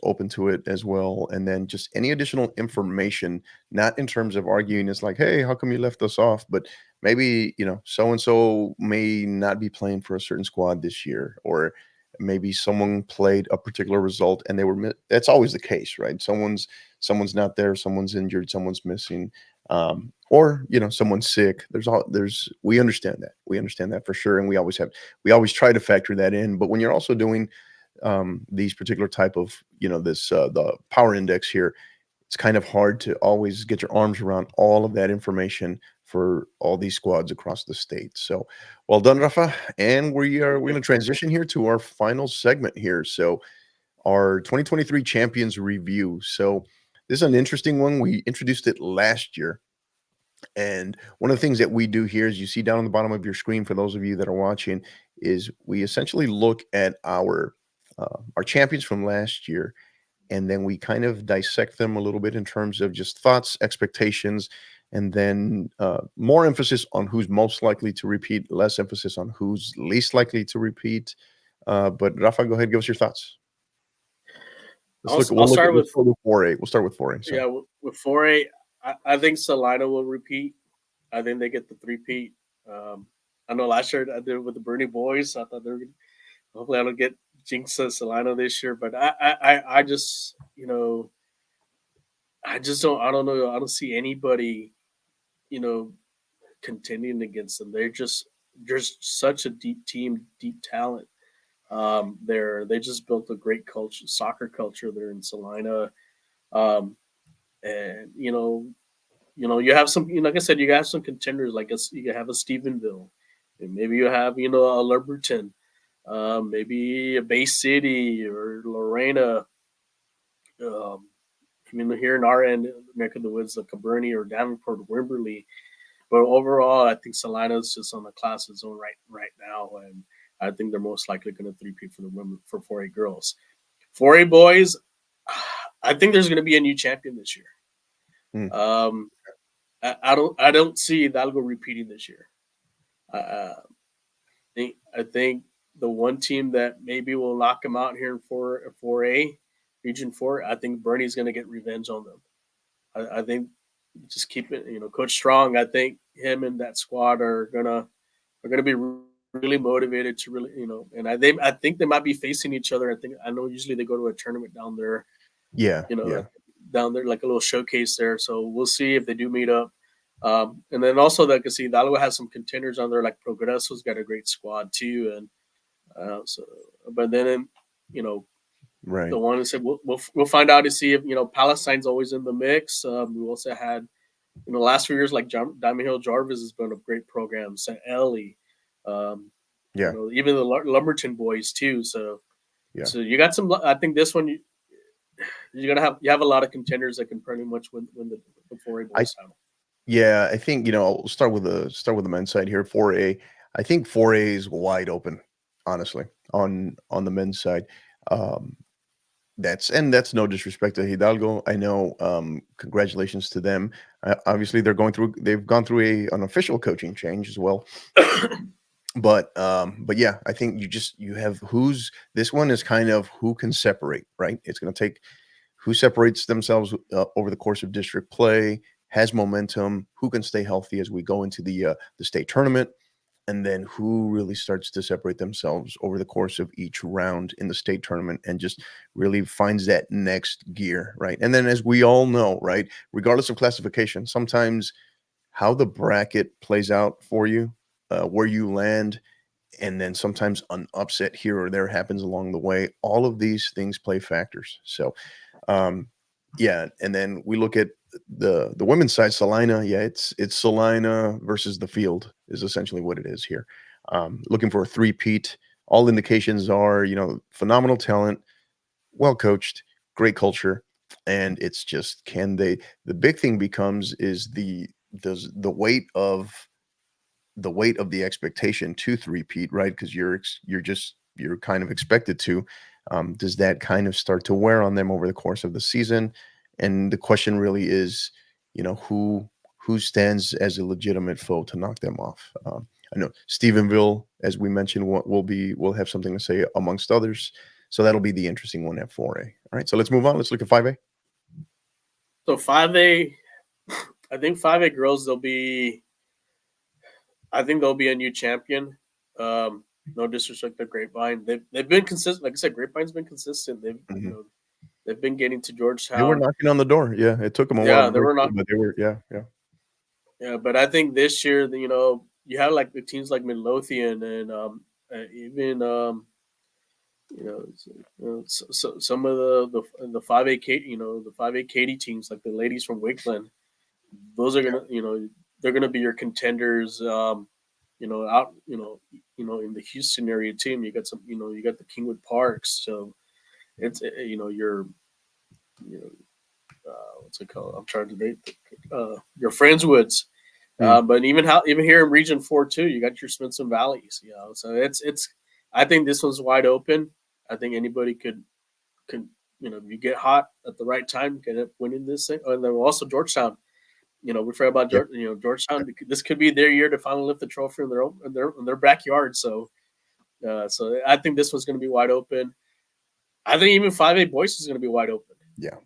open to it as well. And then just any additional information, not in terms of arguing, it's like, hey, how come you left us off? But maybe, so-and-so may not be playing for a certain squad this year, or maybe someone played a particular result and they were, that's always the case, right? Someone's not there, someone's injured, someone's missing, or, someone's sick. We understand that for sure. And we always try to factor that in. But when you're also doing these particular type of, this the power index here, it's kind of hard to always get your arms around all of that information for all these squads across the state. So well done, Rafa. And we're going to transition here to our final segment here. So our 2023 champions review. So this is an interesting one. We introduced it last year. And one of the things that we do here is, you see down on the bottom of your screen, for those of you that are watching, is we essentially look at our champions from last year, and then we kind of dissect them a little bit in terms of just thoughts, expectations, and then more emphasis on who's most likely to repeat, less emphasis on who's least likely to repeat. But Rafa, go ahead, give us your thoughts. Let's start with 4A. We'll start with 4A. Yeah, with 4A, I think Salina will repeat. I think they get the three-peat. I know last year I did it with the Bernie boys. I thought they were going to, hopefully I don't get jinx Salina this year, but I just, I don't know. I don't see anybody, contending against them. There's such a deep team, deep talent. They just built a great soccer culture there in Salina. And you have some, like I said, you have some contenders, like you have a Stephenville, and maybe you have, a Lumberton, maybe a Bay City or Lorena. Here in our end, neck of the woods, like Cabernet or Davenport, Wimberley. But overall, I think Salina's just on the class of zone right now, and I think they're most likely going to three-peat for the women, for 4A girls. 4A boys, I think there's going to be a new champion this year. I don't see Hidalgo repeating this year. I think the one team that maybe will knock them out here in 4A, Region 4, I think Bernie's going to get revenge on them. I think just keep it, Coach Strong, I think him and that squad are gonna be really motivated to really, and I think they might be facing each other. I know usually they go to a tournament down there. Yeah. Down there, like a little showcase there. So we'll see if they do meet up. And then also, like I see, Hidalgo has some contenders on there, like Progreso's got a great squad too. And but then, right. The one who said we'll find out to see if, Palestine's always in the mix. We also had, the last few years, like Diamond Hill Jarvis has been a great program. St. Ellie, even the Lumberton boys too. So you got some. I think this one you have a lot of contenders that can pretty much win the 4A boys title. Yeah, I think I'll start with the men's side here. 4A, I think 4A is wide open, honestly, on the men's side. That's no disrespect to Hidalgo. I know. Congratulations to them. Obviously, they've gone through an official coaching change as well. But yeah, I think you have this one is kind of who can separate, right? It's going to take who separates themselves over the course of district play, has momentum, who can stay healthy as we go into the state tournament, and then who really starts to separate themselves over the course of each round in the state tournament and just really finds that next gear, right? And then, as we all know, right, regardless of classification, sometimes how the bracket plays out for you, where you land, and then sometimes an upset here or there happens along the way. All of these things play factors. So, yeah. And then we look at the women's side, Salina. Yeah, it's Salina versus the field is essentially what it is here. Looking for a three-peat. All indications are, phenomenal talent, well coached, great culture, and it's just the big thing becomes is the weight of the expectation to three-peat, right? Because you're kind of expected to. Does that kind of start to wear on them over the course of the season? And the question really is, who stands as a legitimate foe to knock them off? I know Stephenville, as we mentioned, will have something to say amongst others. So that'll be the interesting one at 4A. All right, so let's move on. Let's look at 5A. So 5A, I think 5A girls, I think there'll be a new champion. No disrespect to Grapevine. They've been consistent. Like I said, Grapevine's been consistent. They've been getting to Georgetown. They were knocking on the door. Yeah, it took them a while. They were not. But they were. Yeah. Yeah, but I think this year, you have like the teams like Midlothian and even So some of the 5A the 5A Katy teams, like the ladies from Wakeland, those are gonna they're gonna be your contenders. Out in the Houston area team, you got you got the Kingwood Parks, so it's what's it called? I'm trying to date your Friendswoods. But even here in Region 4 too, you got your Smithson Valleys. So it's. I think this one's wide open. I think anybody could if you get hot at the right time, get up winning this thing. And then also Georgetown. We forgot about Georgetown. This could be their year to finally lift the trophy in their backyard. So I think this one's going to be wide open. I think even 5A boys is going to be wide open. Yeah.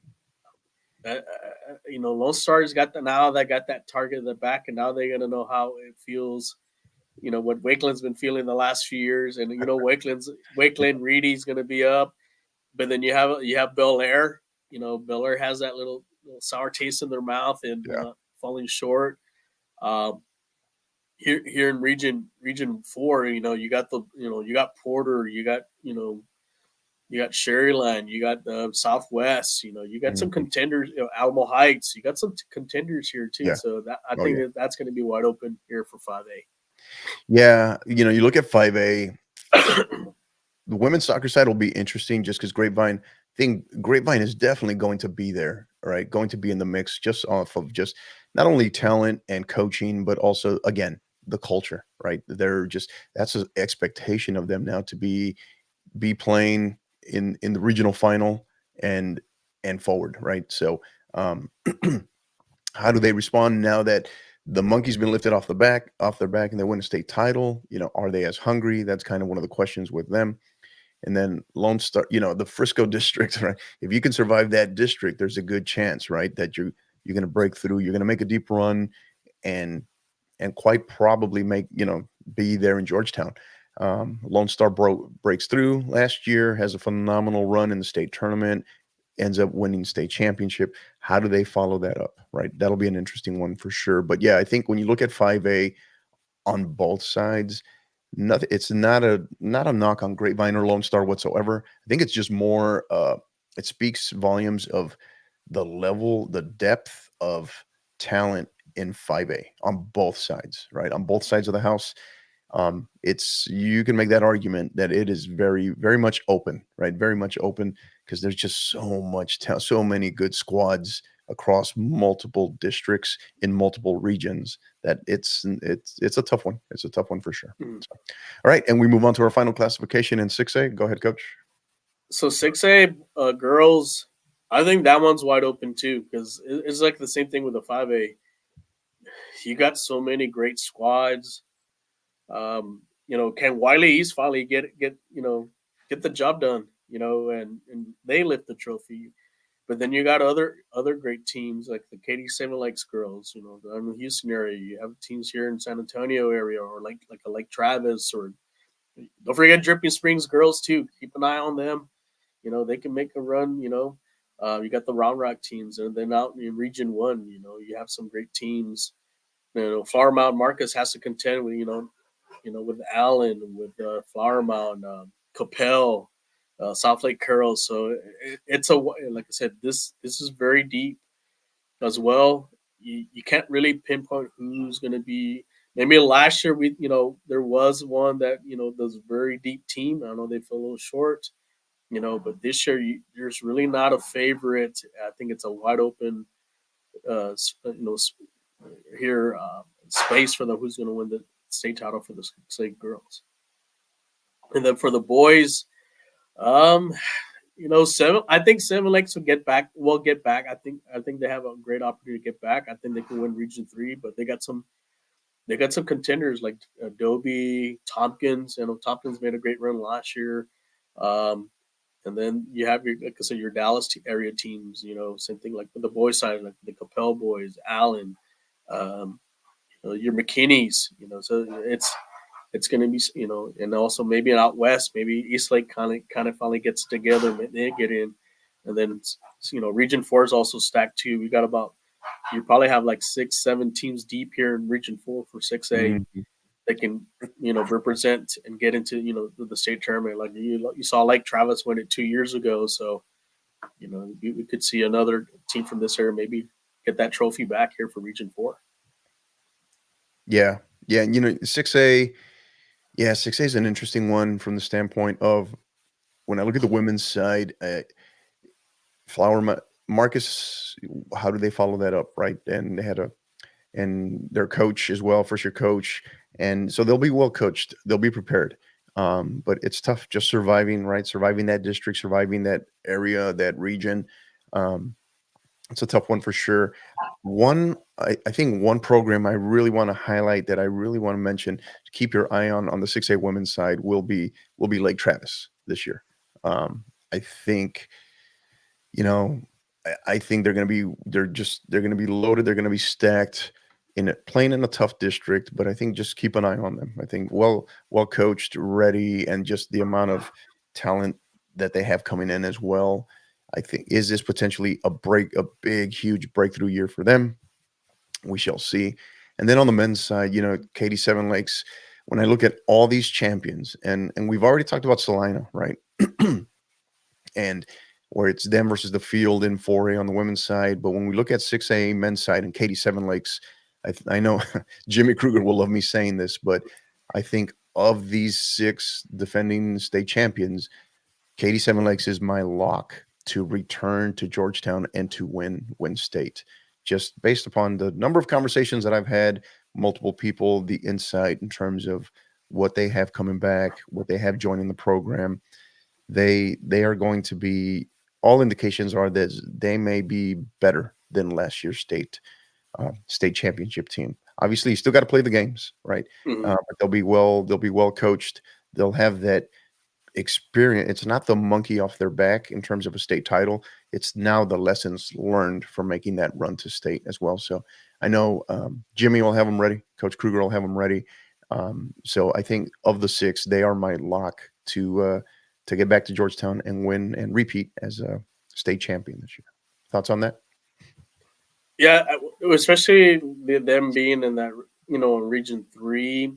Lone Star's got that target in the back, and now they're gonna know how it feels. What Wakeland's been feeling the last few years, and Wakeland Reedy's gonna be up, but then you have Bel Air. Bel Air has that little sour taste in their mouth and falling short. Here in Region 4, you got you got Porter, you got Sherryland, you got the Southwest, you got some contenders, Alamo Heights, you got some contenders here too. Yeah. So I think that's going to be wide open here for 5A. Yeah. You look at 5A, the women's soccer side will be interesting just because Grapevine is definitely going to be there, right? Going to be in the mix just off of just not only talent and coaching, but also, again, the culture, right? That's an expectation of them now to be playing in the regional final and forward, right? So how do they respond now that the monkey's been lifted off their back and they win a state title? Are they as hungry? That's kind of one of the questions with them. And then Lone Star, the Frisco district, right? If you can survive that district, there's a good chance, right, that you're going to break through. You're going to make a deep run and quite probably be there in Georgetown. Lone Star breaks through last year, has a phenomenal run in the state tournament, ends up winning state championship. How do they follow that up, right? That'll be an interesting one for sure. But yeah, I think when you look at 5A on both sides, it's not a knock on Grapevine or Lone Star whatsoever. I think it's just more it speaks volumes of the level, the depth of talent in 5A on both sides, right? On both sides of the house. You can make that argument that it is very, very much open, right? Very much open because there's just so much talent, so many good squads across multiple districts in multiple regions that it's a tough one. It's a tough one for sure. So, all right, and we move on to our final classification in 6A. Go ahead, Coach. So 6A girls, I think that one's wide open too because it's like the same thing with the 5A. You got so many great squads. Can Wiley East finally get the job done, and they lift the trophy. But then you got other great teams like the Katy Seven Lakes girls, in the Houston area. You have teams here in San Antonio area or like a Lake Travis, or don't forget Dripping Springs girls too. Keep an eye on them. They can make a run, you got the Round Rock teams, and then out in Region 1, you have some great teams. Flower Mound Marcus has to contend with, with Allen, with Flower Mound, Capel, South Lake Carroll. So it's like I said, this is very deep as well. You can't really pinpoint who's going to be. Maybe last year there was one that was a very deep team. I know they fell a little short, but this year there's really not a favorite. I think it's a wide open, here space for them who's going to win the state title for the state girls. And then for the boys, I think Seven Lakes will get back. I think they have a great opportunity to get back. I think they can win Region 3, but they got some contenders like Adobe, Tompkins. Tompkins made a great run last year. And then you have your Dallas area teams. Same thing like the boys side, like the Capel boys, Allen, your McKinney's. So it's going to be, and also maybe out west, maybe Eastlake kind of finally gets together, they get in, and then Region 4 is also stacked too. We got you probably have like 6-7 teams deep here in Region 4 for 6A. that can, represent and get into, the state tournament. Like you saw, like Travis win it 2 years ago. So, we could see another team from this area maybe get that trophy back here for Region 4. Yeah. Yeah. 6A, yeah, 6A is an interesting one from the standpoint of when I look at the women's side, Marcus, how do they follow that up? Right. And they had and their coach as well, first year coach. And so they'll be well coached. They'll be prepared. But it's tough just surviving, right? Surviving that district, surviving that area, that region. Um, it's a tough one for sure. I think one program I really want to highlight that I really want to mention, to keep your eye on the 6A women's side will be Lake Travis this year. I think, I think they're going to be loaded. They're going to be stacked playing in a tough district, but I think just keep an eye on them. I think well coached, ready, and just the amount of talent that they have coming in as well. I think is this potentially a big, huge breakthrough year for them? We shall see. And then on the men's side, Katy Seven Lakes. When I look at all these champions, and we've already talked about Salina, right? And where it's them versus the field in 4A on the women's side. But when we look at 6A men's side and Katy Seven Lakes, I know Jimmy Kruger will love me saying this, but I think of these 6 defending state champions, Katy Seven Lakes is my lock to return to Georgetown and to win state, just based upon the number of conversations that I've had, multiple people, the insight in terms of what they have coming back, what they have joining the program. They are going to be, all indications are that they may be better than last year's state championship team. Obviously, you still got to play the games, right? Mm-hmm. But they'll be well coached. They'll have that experience. It's not the monkey off their back in terms of a state title. It's now the lessons learned from making that run to state as well. So I know Jimmy will have them ready. Coach Kruger will have them ready. So I think of the 6, they are my lock to get back to Georgetown and win and repeat as a state champion this year. Thoughts on that? Yeah, especially them being in that, Region 3,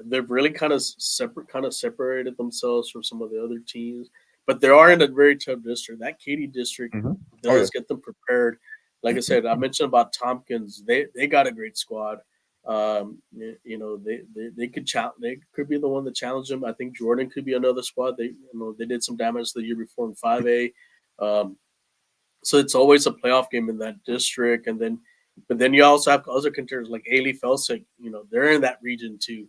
they've really kind of separated themselves from some of the other teams. But they are in a very tough district. That Katy district does get them prepared. Like I said, I mentioned about Tompkins. They got a great squad. They could be the one to challenge them. I think Jordan could be another squad. They did some damage the year before in 5A. So it's always a playoff game in that district. But then you also have other contenders like Ailey Felsick. They're in that region too.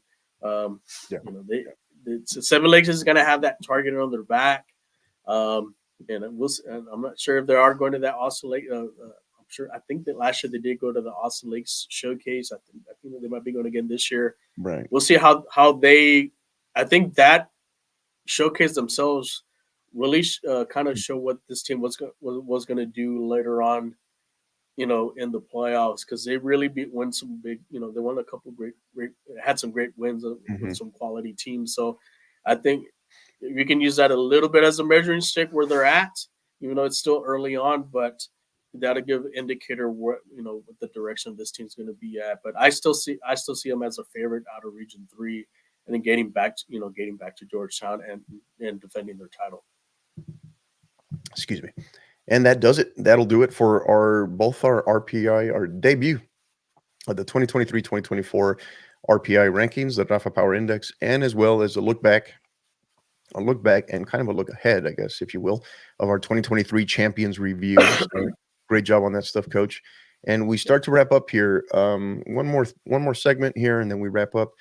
Seven Lakes is going to have that target on their back. And I'm not sure if they are going to that Austin Lake. I'm sure. I think that last year they did go to the Austin Lakes showcase. I think that they might be going again this year. Right. We'll see how they. I think that showcase themselves really kind of show what this team was going to do later on, in the playoffs, because they really won some big. They won a couple great had some great wins with some quality teams. So I think we can use that a little bit as a measuring stick where they're at, even though it's still early on, but that'll give an indicator what the direction this team's going to be at. But I still see them as a favorite out of Region 3, and then getting back to Georgetown and defending their title. Excuse me. And that does it. That'll do it for both our RPI, our debut of the 2023-2024 RPI rankings, the Rafa Power Index, and as well as a look back and kind of a look ahead, I guess, if you will, of our 2023 Champions Review. So, great job on that stuff, Coach. And we start to wrap up here. One more segment here, and then we wrap up.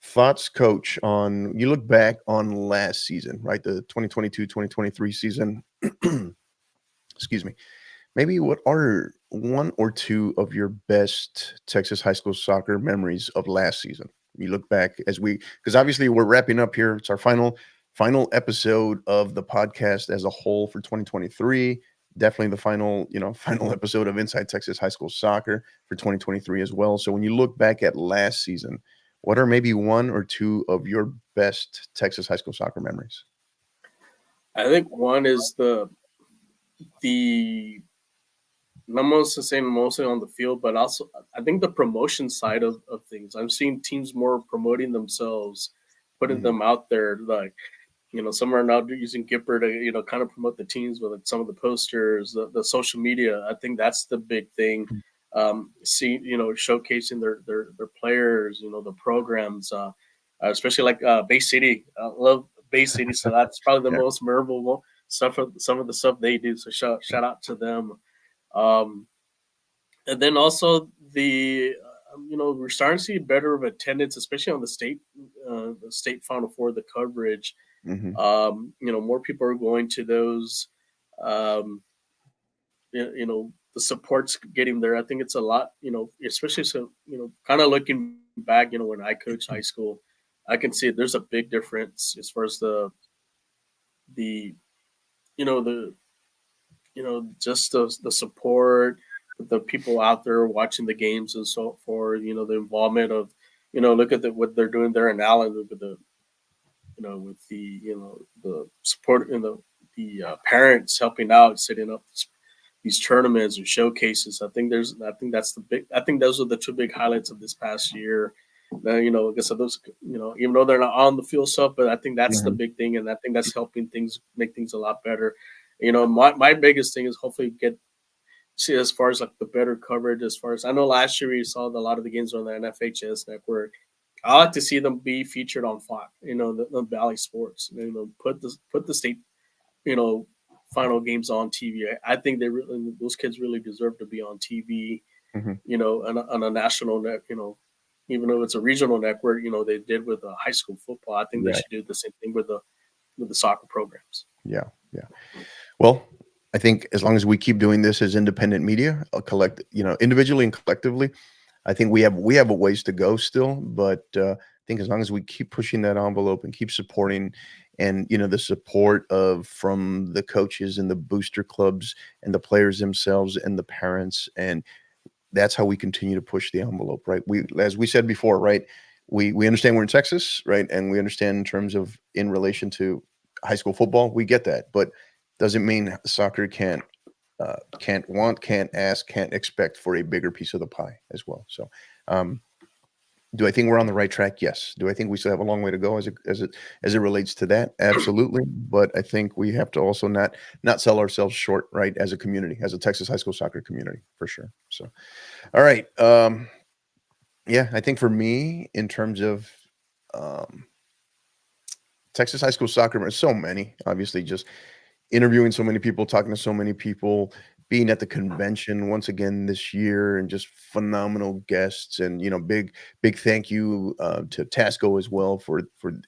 Thoughts, Coach, on you look back on last season, right? The 2022-2023 season. Excuse me. Maybe what are 1 or 2 of your best Texas high school soccer memories of last season? You look back because obviously we're wrapping up here. It's our final episode of the podcast as a whole for 2023. Definitely the final episode of Inside Texas High School Soccer for 2023 as well. So when you look back at last season, what are maybe 1 or 2 of your best Texas high school soccer memories? I think one is the almost the same, mostly on the field, but also I think the promotion side of things. I'm seeing teams more promoting themselves, putting Mhm. them out there. Like, some are now using Gipper to, kind of promote the teams with some of the posters, the social media. I think that's the big thing. Showcasing their players, the programs, especially like Bay City. I love Bay City, so that's probably the Yeah. most memorable stuff. Some of the stuff they do. So shout out to them. Um, and then also we're starting to see better of attendance, especially on the state Final Four, the coverage. Mhm. More people are going to those. Um, the support's getting there. I think it's a lot. Especially so. Kind of looking back. When I coached high school, I can see there's a big difference as far as the the just the support, the people out there watching the games and so forth. The involvement of, look at what they're doing there in Allen. Look at with the support and the parents helping out, setting up these tournaments or showcases. I think that's the big. I think those are the two big highlights of this past year. Now, like I said, those, even though they're not on the field stuff, but I think that's the Mhm. big thing, and I think that's helping things make things a lot better. My biggest thing is hopefully get see as far as like the better coverage. As far as I know, last year we saw a lot of the games on the NFHS network. I like to see them be featured on Fox. The Valley Sports. Put the state you know final games on TV. I think those kids really deserve to be on TV. Mhm. On a national net. Even though it's a regional network, they did with high school football. I think they Right. should do the same thing with the soccer programs. Yeah. Yeah. Well, I think as long as we keep doing this as independent media, individually and collectively, I think we have a ways to go still. But I think as long as we keep pushing that envelope and keep supporting, and the support of from the coaches and the booster clubs and the players themselves and the parents, and that's how we continue to push the envelope, right? As we said before, right? We understand we're in Texas, right? And we understand in terms of in relation to high school football, we get that, but doesn't mean soccer can't ask, can't expect for a bigger piece of the pie as well. So, um, do I think we're on the right track? Yes. Do I think we still have a long way to go as it relates to that? Absolutely. But I think we have to also not sell ourselves short, right? As a community, as a Texas high school soccer community, for sure. So, all right. Yeah, I think for me, in terms of um, Texas high school soccer, there's so many. Obviously, just interviewing so many people, talking to so many people, being at the convention once again this year, and just phenomenal guests. And big thank you to Tasco as well for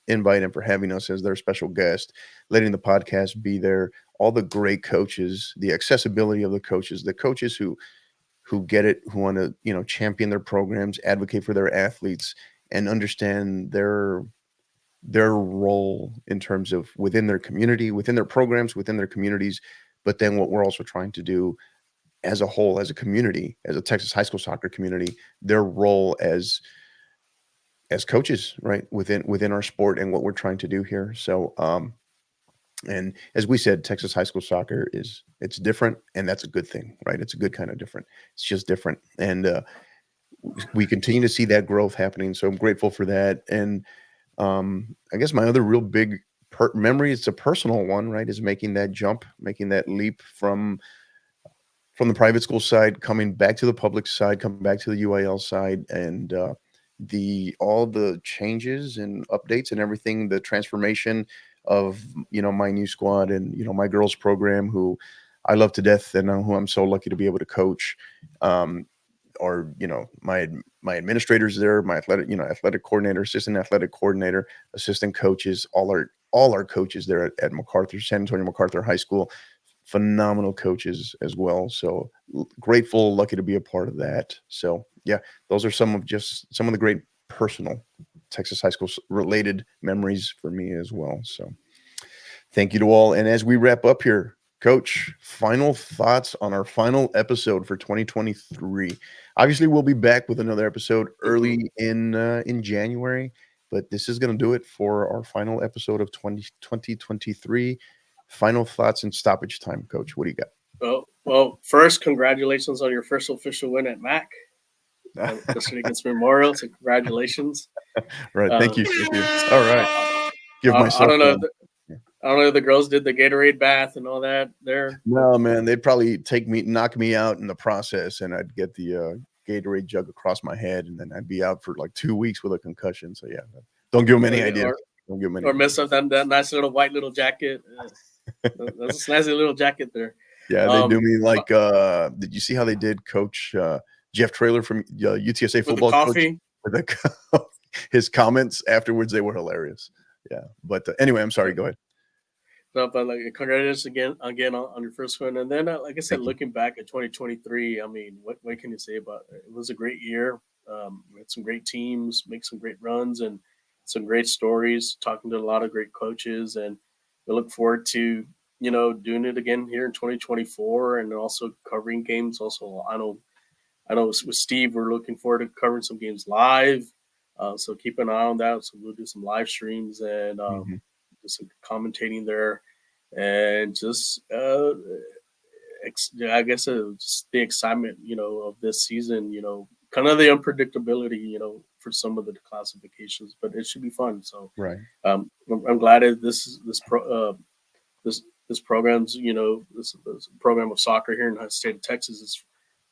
invite and for having us as their special guest, letting the podcast be there. All the great coaches, the accessibility of the coaches who get it, who want to champion their programs, advocate for their athletes, and understand their role in terms of within their community, within their programs, within their communities. But then what we're also trying to do as a whole, as a community, as a Texas high school soccer community, their role as coaches, right, within our sport and what we're trying to do here. So and as we said, Texas high school soccer it's different, and that's a good thing, right? It's a good kind of different. It's just different. And we continue to see that growth happening. So I'm grateful for that. And I guess my other real big memory, it's a personal one, right, is making that jump, making that leap from the private school side, coming back to the public side, coming back to the UIL side, and the all the changes and updates and everything, the transformation of my new squad and my girls program, who I love to death, and who I'm so lucky to be able to coach. Or my administrators there, my athletic coordinator, assistant athletic coordinator, assistant coaches, all our coaches there at MacArthur, San Antonio MacArthur High School, phenomenal coaches as well. So grateful, lucky to be a part of that. So yeah, those are some of the great personal Texas high school related memories for me as well. So thank you to all. And as we wrap up here, Coach, final thoughts on our final episode for 2023. Obviously, we'll be back with another episode early in January, but this is going to do it for our final episode of 2023. Final thoughts and stoppage time, Coach. What do you got? Well, Well, first, congratulations on your first official win at MAC. Yesterday against Memorial, so congratulations. Right. Thank you. Thank you. All right. Give I myself don't know. one. I don't know if the girls did the Gatorade bath and all that there. No, man, they'd probably knock me out in the process, and I'd get the Gatorade jug across my head, and then I'd be out for like 2 weeks with a concussion. So yeah, don't give them any ideas. Don't give them any or mess up that nice little white little jacket. That's a snazzy little jacket there. Yeah, they do me like. Did you see how they did Coach Jeff Traylor from UTSA with football the coffee? Coach? With his comments afterwards, they were hilarious. Yeah, but anyway, I'm sorry. Go ahead. No, but like congratulations again on your first win, and then like I said, Thank you. looking back at 2023, I mean, what can you say about it? It was a great year. We had some great teams, make some great runs, and some great stories. Talking to a lot of great coaches, and we look forward to doing it again here in 2024, and also covering games. Also, I know with Steve, we're looking forward to covering some games live. So keep an eye on that. So we'll do some live streams and Mhm. just some commentating there, and just I guess just the excitement, of this season. Kind of the unpredictability, for some of the classifications, but it should be fun. So Right. I'm glad that this program's this program of soccer here in the state of Texas is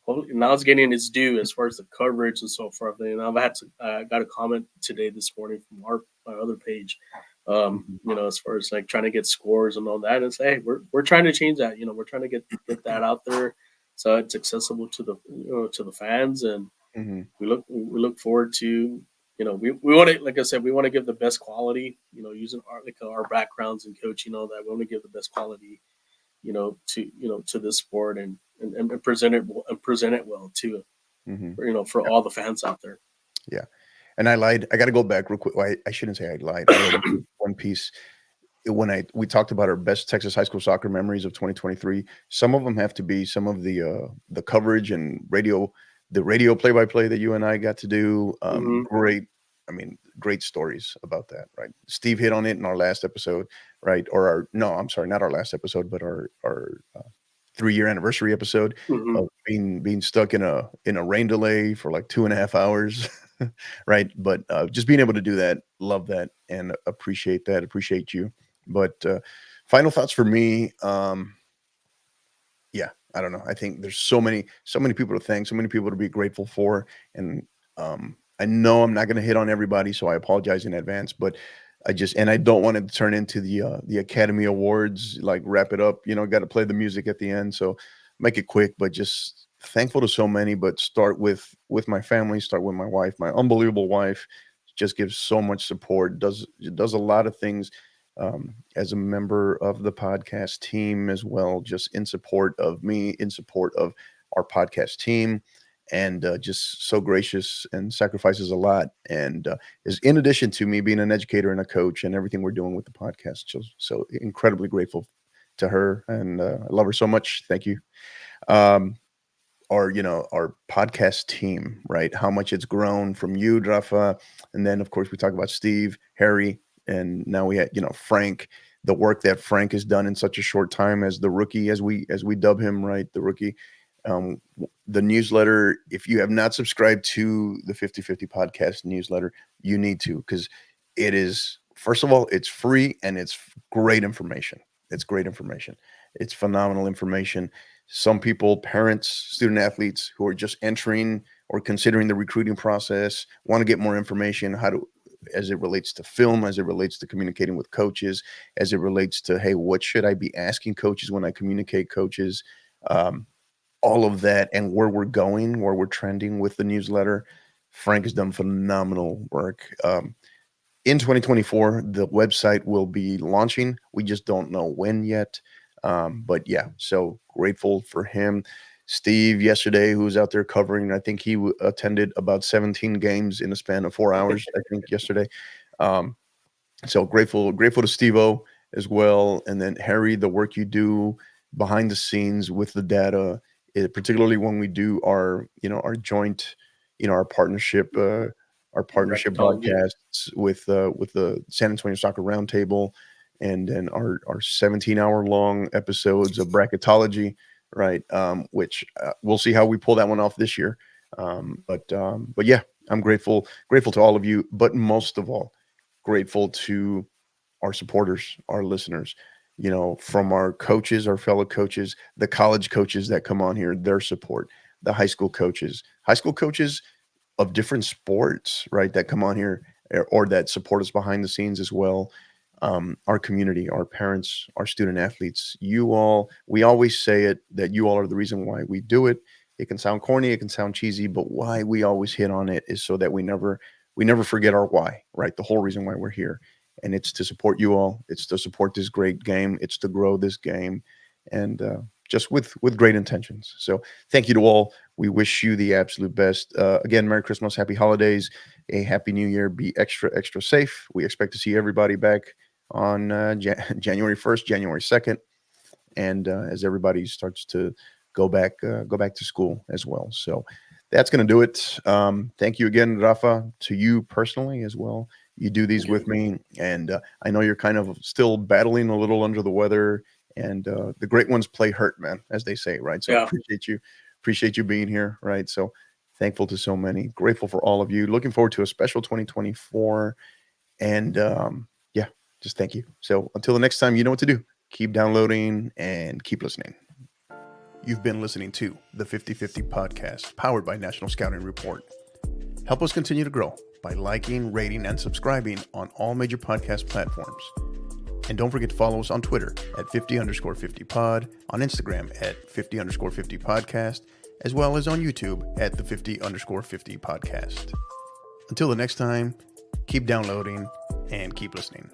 now it's getting its due as far as the coverage and so forth. And I've got a comment today this morning from our other page, as far as like trying to get scores and all that. And say, hey, we're trying to change that. We're trying to get that out there so it's accessible to the fans. And Mhm. we look forward to we want to, like I said, we want to give the best quality. Using our backgrounds in coaching, all that. We want to give the best quality to this sport and present it well too, Mhm. for all the fans out there. Yeah. And I lied. I got to go back real quick. Well, I shouldn't say I lied. I had one piece when we talked about our best Texas high school soccer memories of 2023. Some of them have to be some of the coverage and the radio play-by-play that you and I got to do. Great. I mean, great stories about that, right? Steve hit on it in our last episode, right? I'm sorry, not our last episode, but our 3-year anniversary episode of being stuck in a rain delay for like 2.5 hours, right? But just being able to do that, love that, and appreciate that. Appreciate you. But final thoughts for me. Yeah, I don't know. I think there's so many people to thank, so many people to be grateful for, and I know I'm not going to hit on everybody, so I apologize in advance. But I don't want it to turn into the Academy Awards, like wrap it up. Got to play the music at the end, so make it quick. But just thankful to so many. But start with my family, start with my wife, my unbelievable wife. Just gives so much support. Does a lot of things as a member of the podcast team as well, just in support of me, in support of our podcast team, and just so gracious and sacrifices a lot. And is in addition to me being an educator and a coach and everything we're doing with the podcast. So incredibly grateful to her, and I love her so much. Thank you. Our podcast team, right? How much it's grown from you, Rafa, and then of course we talk about Steve, Harry, and now we had Frank. The work that Frank has done in such a short time as the rookie, as we dub him, right? The rookie. The newsletter. If you have not subscribed to the 50/50 podcast newsletter, you need to, because it is, first of all, it's free and it's great information. It's great information. It's phenomenal information. Some people, parents, student athletes who are just entering or considering the recruiting process, want to get more information as it relates to film, as it relates to communicating with coaches, as it relates to, hey, what should I be asking coaches when I communicate coaches? All of that, and where we're going, where we're trending with the newsletter. Frank has done phenomenal work. In 2024, the website will be launching. We just don't know when yet. But yeah, so grateful for him. Steve yesterday, who was out there covering, I think he attended about 17 games in a span of 4 hours, I think, yesterday. So grateful to Steve-O as well. And then Harry, the work you do behind the scenes with the data, particularly when we do our joint, our partnership broadcasts with the San Antonio Soccer Roundtable, and then our 17-hour long episodes of bracketology, right? Which we'll see how we pull that one off this year. But yeah, I'm grateful to all of you, but most of all, grateful to our supporters, our listeners, you know, from our coaches, our fellow coaches, the college coaches that come on here, their support, the high school coaches of different sports, right, that come on here or that support us behind the scenes as well. Our community, our parents, our student athletes, you all, we always say it that you all are the reason why we do it. It can sound corny, it can sound cheesy, but why we always hit on it is so that we never forget our why, right? The whole reason why we're here. And it's to support you all. It's to support this great game. It's to grow this game, and just with great intentions. So thank you to all. We wish you the absolute best. Again, Merry Christmas, Happy Holidays, a Happy New Year. Be extra safe. We expect to see everybody back on January 1st, January 2nd, and as everybody starts to go back to school as well. So that's going to do it. Thank you again, Rafa, to you personally as well. You do these with me, and I know you're kind of still battling a little under the weather, and the great ones play hurt, man, as they say, right? So appreciate you being here, right? So thankful to so many, grateful for all of you, looking forward to a special 2024, and yeah, just thank you. So until the next time, you know what to do. Keep downloading and keep listening. You've been listening to the 50/50 podcast, powered by National Scouting Report. Help us continue to grow by liking, rating, and subscribing on all major podcast platforms. And don't forget to follow us on Twitter at 50_50pod, on Instagram at 50_50 podcast, as well as on YouTube at the 50_50 podcast. Until the next time, keep downloading and keep listening.